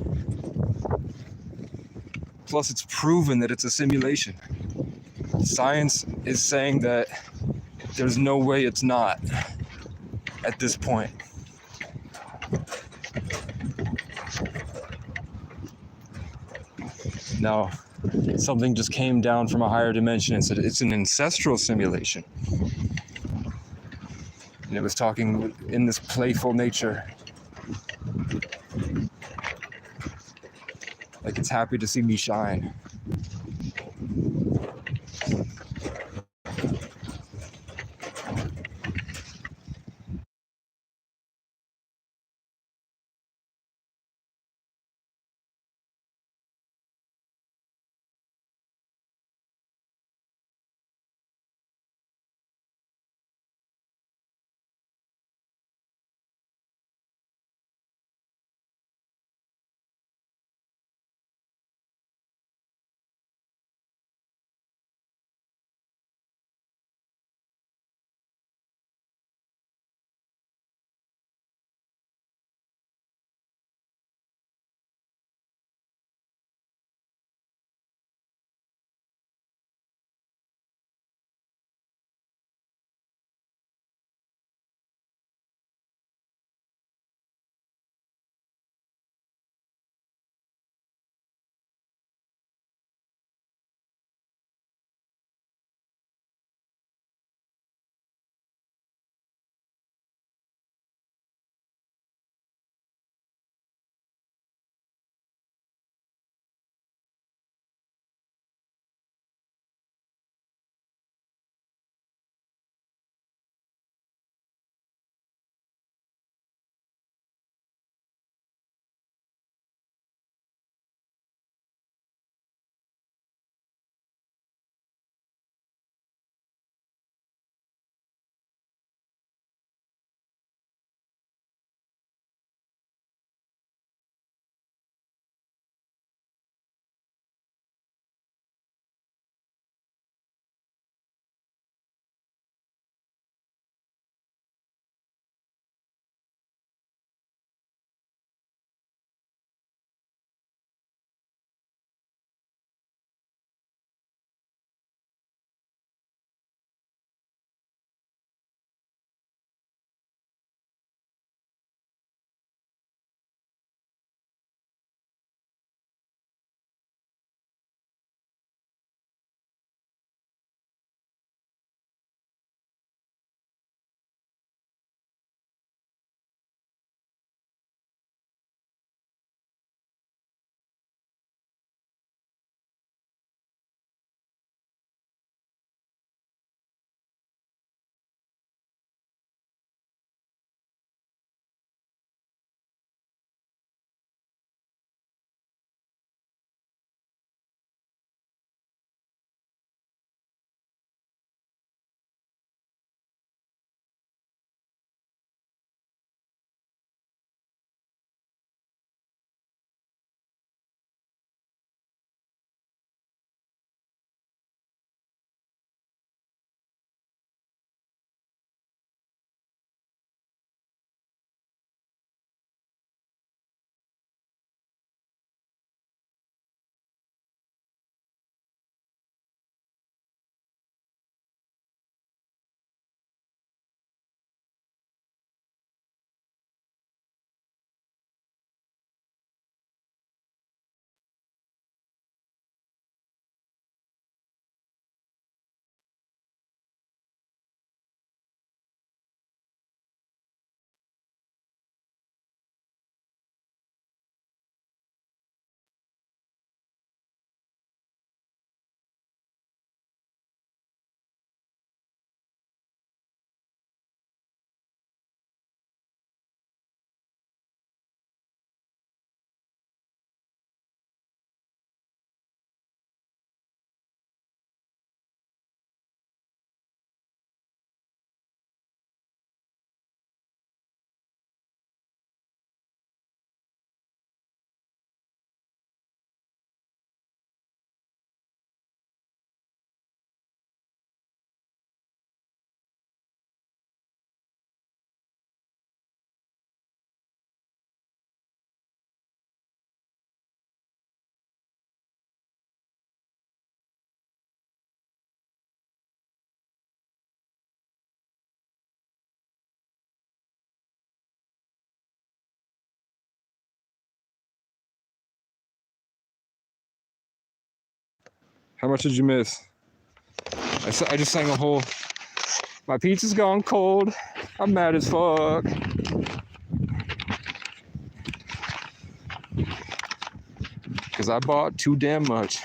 Plus, it's proven that it's a simulation. Science is saying that there's no way it's not at this point. Now, something just came down from a higher dimension and said it's an ancestral simulation. And it was talking in this playful nature. Like it's happy to see me shine. How much did you miss? I just sang a whole. My pizza's gone cold. I'm mad as fuck. Because I bought too damn much.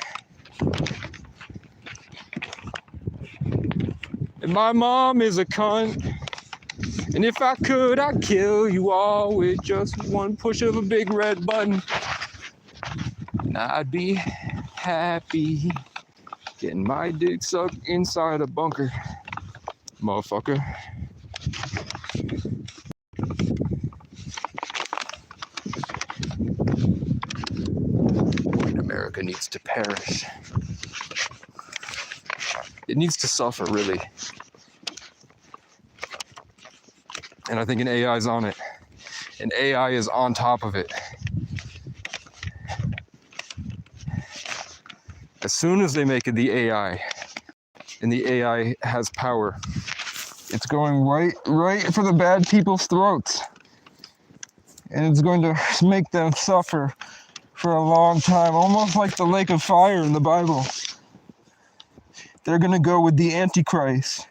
And my mom is a cunt. And if I could, I'd kill you all with just one push of a big red button. And I'd be happy getting my dick sucked inside a bunker. Motherfucker. White America needs to perish. It needs to suffer, really. And I think an AI is on it. An AI is on top of it. As soon as they make it the AI, and the AI has power, it's going right for the bad people's throats. And it's going to make them suffer for a long time, almost like the lake of fire in the Bible. They're going to go with the Antichrist,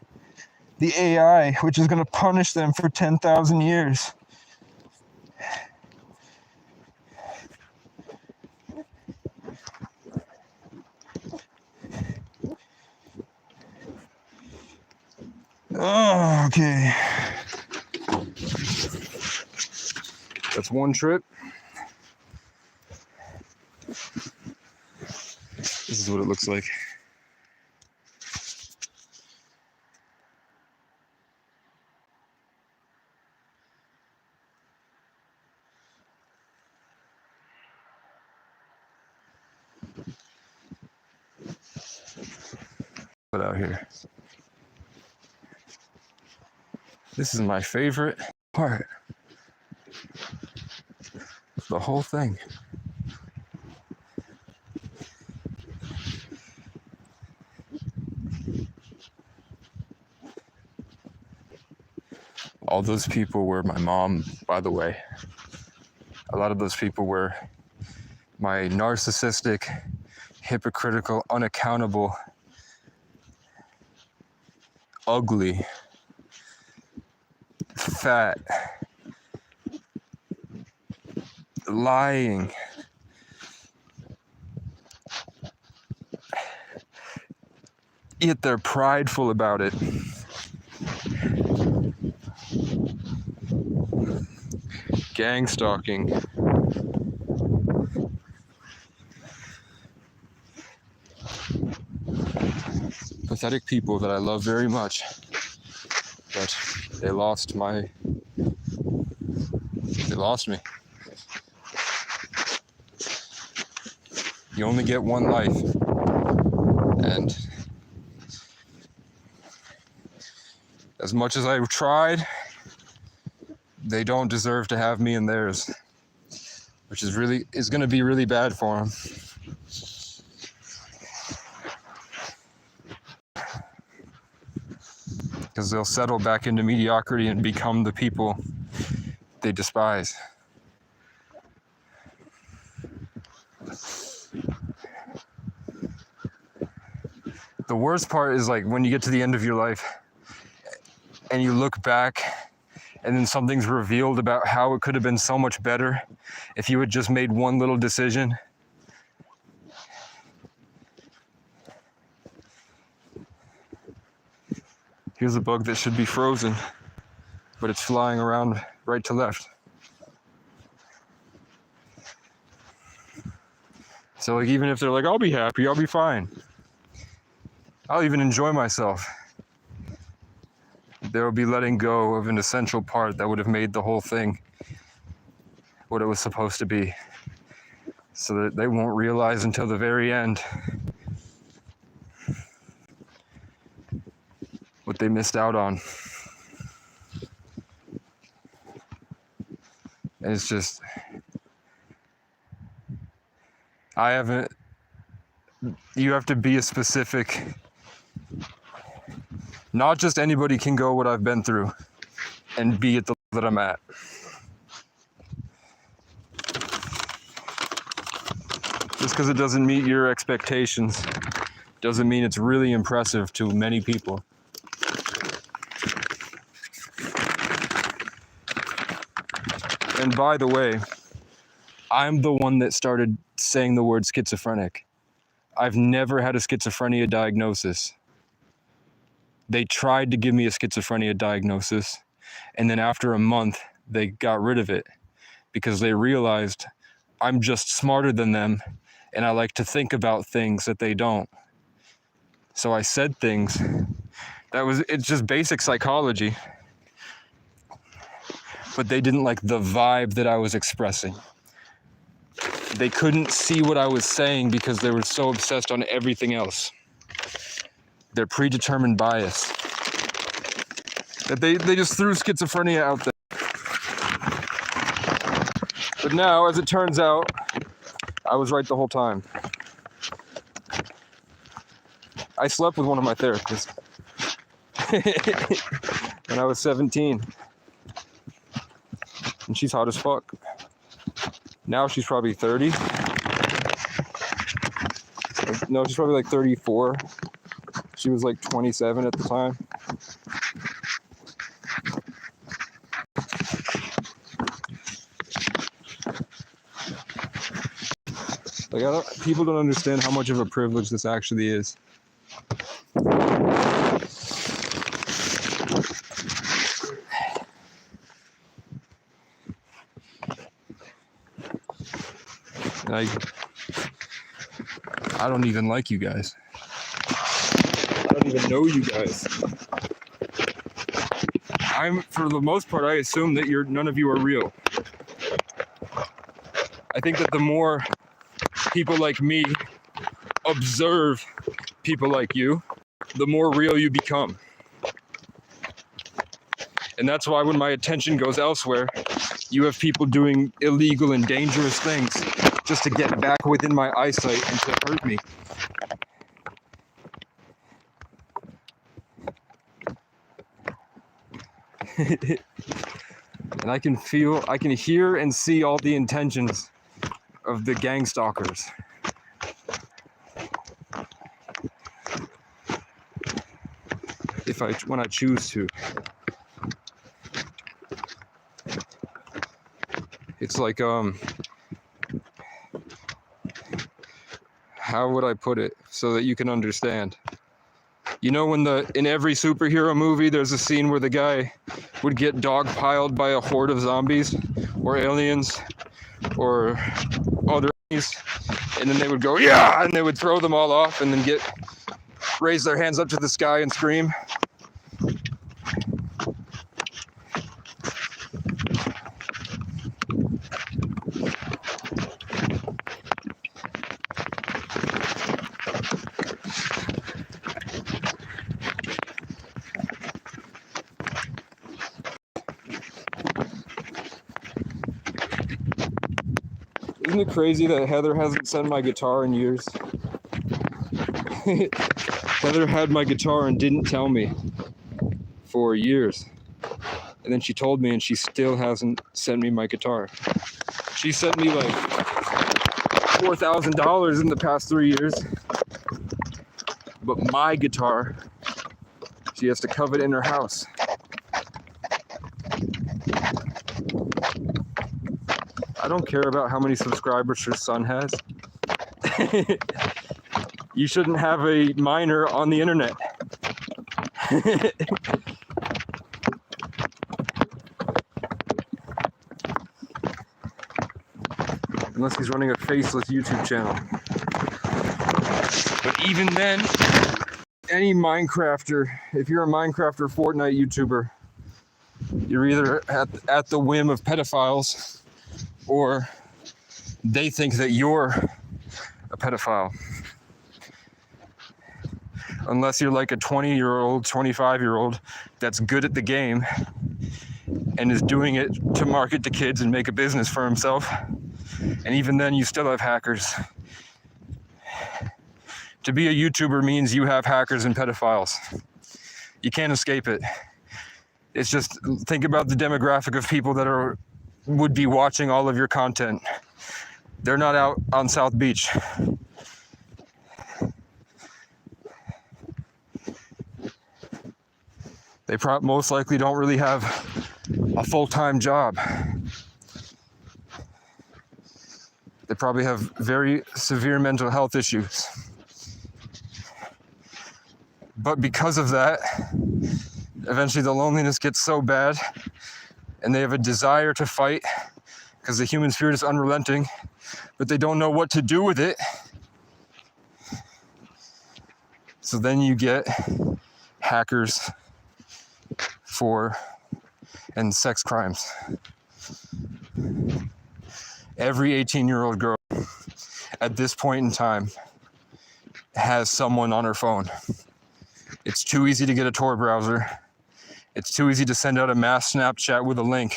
the AI, which is going to punish them for 10,000 years. Oh, okay. That's one trip. This is what it looks like. Out here. This is my favorite part of the whole thing. All those people were my mom, by the way. A lot of those people were my narcissistic, hypocritical, unaccountable, ugly, fat, lying, yet they're prideful about it. Gang stalking. Pathetic people that I love very much, but they lost me. You only get one life, and as much as I've tried, they don't deserve to have me in theirs, which is going to be really bad for them. Because they'll settle back into mediocrity and become the people they despise. The worst part is like when you get to the end of your life and you look back and then something's revealed about how it could have been so much better if you had just made one little decision. Here's a bug that should be frozen, but it's flying around right to left. So like even if they're like, I'll be happy, I'll be fine, I'll even enjoy myself, there will be letting go of an essential part that would have made the whole thing what it was supposed to be, so that they won't realize until the very end what they missed out on. And it's just, you have to be a specific, not just anybody can go what I've been through and be at the level that I'm at. Just because it doesn't meet your expectations doesn't mean it's really impressive to many people. And by the way, I'm the one that started saying the word schizophrenic. I've never had a schizophrenia diagnosis. They tried to give me a schizophrenia diagnosis, and then after a month, they got rid of it because they realized I'm just smarter than them, and I like to think about things that they don't. So I said things it's just basic psychology, but they didn't like the vibe that I was expressing. They couldn't see what I was saying because they were so obsessed on everything else. Their predetermined bias. That they just threw schizophrenia out there. But now, as it turns out, I was right the whole time. I slept with one of my therapists when I was 17. And she's hot as fuck. Now she's probably 30. No, she's probably like 34. She was like 27 at the time. Like, people don't understand how much of a privilege this actually is. Like, I don't even like you guys. I don't even know you guys. For the most part, I assume that none of you are real. I think that the more people like me observe people like you, the more real you become. And that's why when my attention goes elsewhere, you have people doing illegal and dangerous things just to get back within my eyesight and to hurt me. And I can hear and see all the intentions of the gang stalkers. When I choose to. It's like, how would I put it so that you can understand? You know, in every superhero movie, there's a scene where the guy would get dogpiled by a horde of zombies or aliens or other enemies, and then they would go, yeah, and they would throw them all off and then raise their hands up to the sky and scream. Isn't it crazy that Heather hasn't sent my guitar in years? Heather had my guitar and didn't tell me for years. And then she told me and she still hasn't sent me my guitar. She sent me like $4,000 in the past 3 years. But my guitar, she has to covet in her house. I don't care about how many subscribers her son has. You shouldn't have a minor on the internet. Unless he's running a faceless YouTube channel. But even then, any Minecrafter, if you're a Minecraft or Fortnite YouTuber, you're either at the whim of pedophiles or they think that you're a pedophile. Unless you're like a 20-year-old, 25-year-old that's good at the game and is doing it to market to kids and make a business for himself. And even then, you still have hackers. To be a YouTuber means you have hackers and pedophiles. You can't escape it. It's just, think about the demographic of people that would be watching all of your content. They're not out on South Beach. They most likely don't really have a full-time job. They probably have very severe mental health issues. But because of that, eventually the loneliness gets so bad and they have a desire to fight because the human spirit is unrelenting, but they don't know what to do with it. So then you get hackers and sex crimes. Every 18-year-old girl at this point in time has someone on her phone. It's too easy to get a Tor browser. It's too easy to send out a mass Snapchat with a link.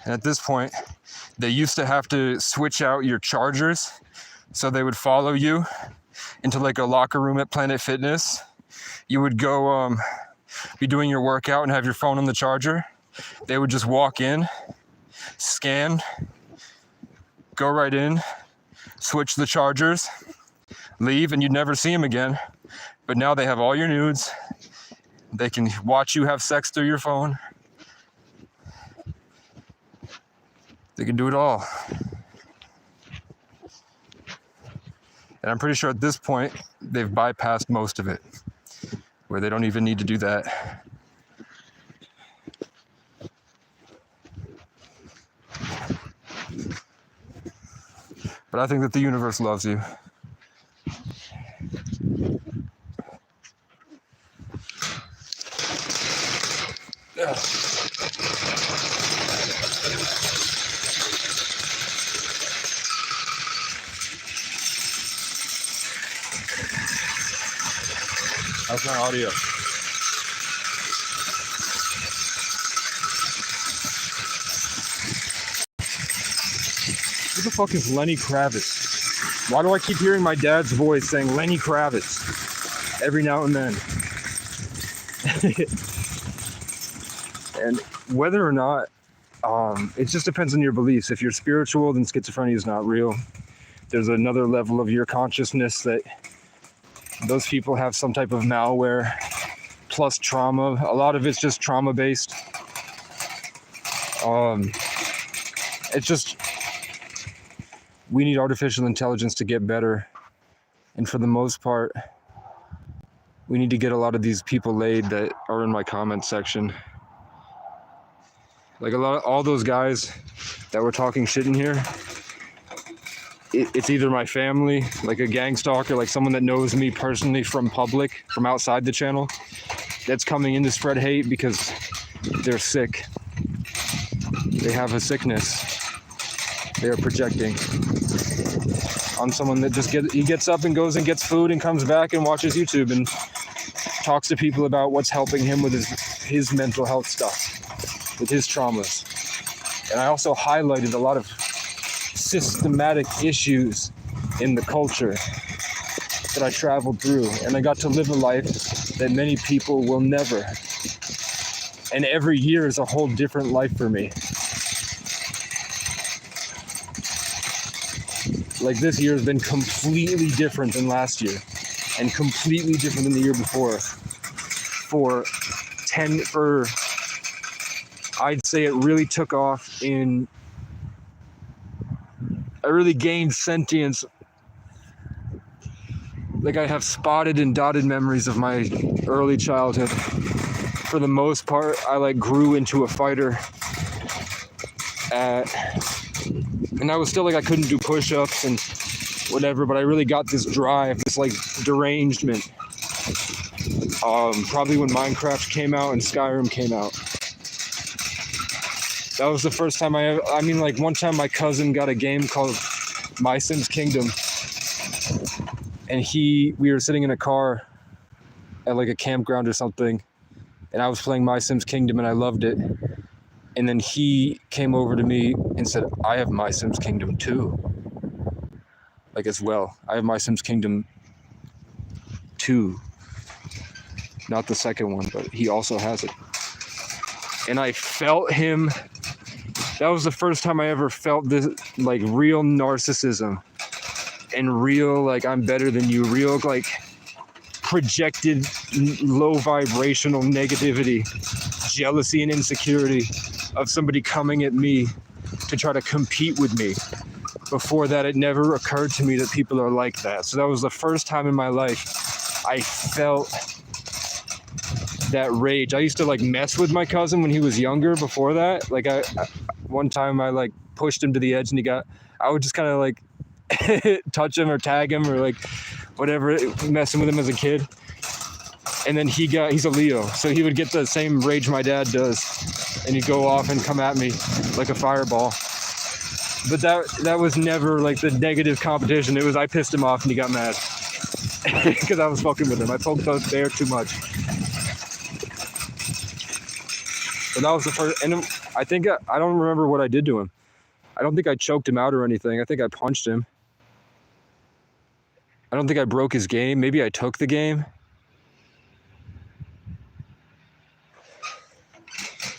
And at this point, they used to have to switch out your chargers so they would follow you into like a locker room at Planet Fitness. You would go be doing your workout and have your phone on the charger. They would just walk in, scan, go right in, switch the chargers, leave, and you'd never see them again. But now they have all your nudes. They can watch you have sex through your phone. They can do it all. And I'm pretty sure at this point, they've bypassed most of it, where they don't even need to do that. But I think that the universe loves you. How's my audio? Who the fuck is Lenny Kravitz? Why do I keep hearing my dad's voice saying Lenny Kravitz every now and then? And whether or not, it just depends on your beliefs. If you're spiritual, then schizophrenia is not real. There's another level of your consciousness that those people have some type of malware plus trauma. A lot of it's just trauma based. It's just, we need artificial intelligence to get better. And for the most part, we need to get a lot of these people laid that are in my comment section. Like all those guys that were talking shit in here, it's either my family, like a gang stalker, like someone that knows me personally from public, from outside the channel, that's coming in to spread hate because they're sick. They have a sickness. They are projecting on someone that he gets up and goes and gets food and comes back and watches YouTube and talks to people about what's helping him with his mental health stuff, with his traumas. And I also highlighted a lot of systematic issues in the culture that I traveled through, and I got to live a life that many people will never. And every year is a whole different life for me. Like this year has been completely different than last year, and completely different than the year before. I'd say it really took off I really gained sentience. Like I have spotted and dotted memories of my early childhood. For the most part, I grew into a fighter. And I was still I couldn't do push-ups and whatever, but I really got this drive, this derangement. Probably when Minecraft came out and Skyrim came out. That was the first time one time my cousin got a game called My Sims Kingdom. And we were sitting in a car at a campground or something. And I was playing My Sims Kingdom and I loved it. And then he came over to me and said, I have My Sims Kingdom too. As well. I have My Sims Kingdom 2. Not the second one, but he also has it. And I felt him. That was the first time I ever felt this, real narcissism. And real, I'm better than you. Real, projected low vibrational negativity, jealousy and insecurity of somebody coming at me to try to compete with me. Before that, it never occurred to me that people are like that. So that was the first time in my life I felt that rage. I used to like mess with my cousin when he was younger before that. Like one time I like pushed him to the edge and I would just kind of like touch him or tag him or like whatever, messing with him as a kid. And then he's a Leo, so he would get the same rage my dad does, and he'd go off and come at me like a fireball. But that was never like the negative competition. It was I pissed him off and he got mad because I was fucking with him. I poked the bear too much. But that was the first, and I think I don't remember what I did to him. I don't think I choked him out or anything. I think I punched him. I don't think I broke his game. Maybe I took the game.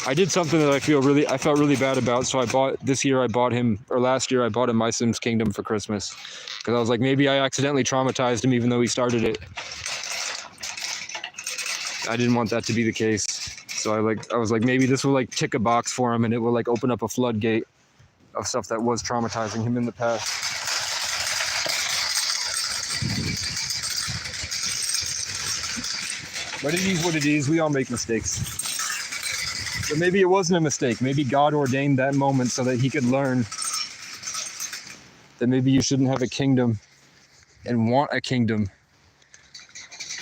I did something that I felt really bad about. So last year I bought him My Sims Kingdom for Christmas. Because I was like, maybe I accidentally traumatized him even though he started it. I didn't want that to be the case. So I was like, maybe this will like tick a box for him and it will like open up a floodgate of stuff that was traumatizing him in the past. But it is what it is. We all make mistakes. But maybe it wasn't a mistake. Maybe God ordained that moment so that he could learn that maybe you shouldn't have a kingdom and want a kingdom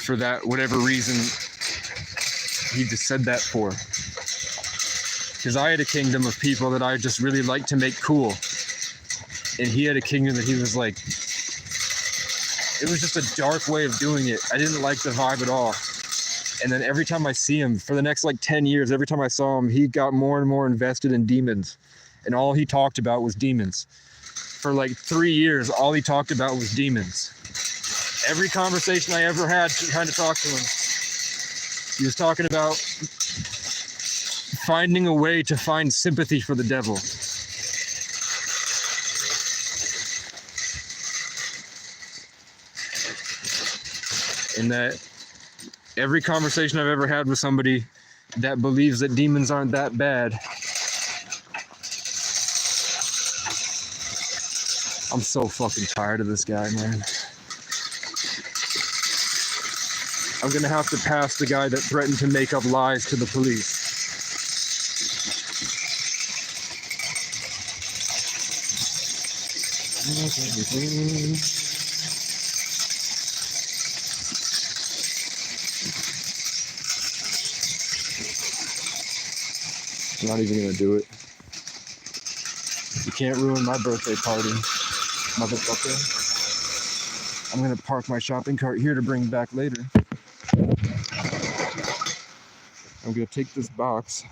for that whatever reason he just said that for. Because I had a kingdom of people that I just really liked to make cool. And he had a kingdom that he was like, it was just a dark way of doing it. I didn't like the vibe at all. And then every time I see him, for the next like 10 years, every time I saw him, he got more and more invested in demons. And all he talked about was demons. For like 3 years, all he talked about was demons. Every conversation I ever had trying to talk to him, he was talking about finding a way to find sympathy for the devil. And that every conversation I've ever had with somebody that believes that demons aren't that bad, I'm so fucking tired of this guy, man. I'm gonna have to pass the guy that threatened to make up lies to the police. I'm not even gonna do it. You can't ruin my birthday party, motherfucker. I'm gonna park my shopping cart here to bring back later. I'm gonna take this box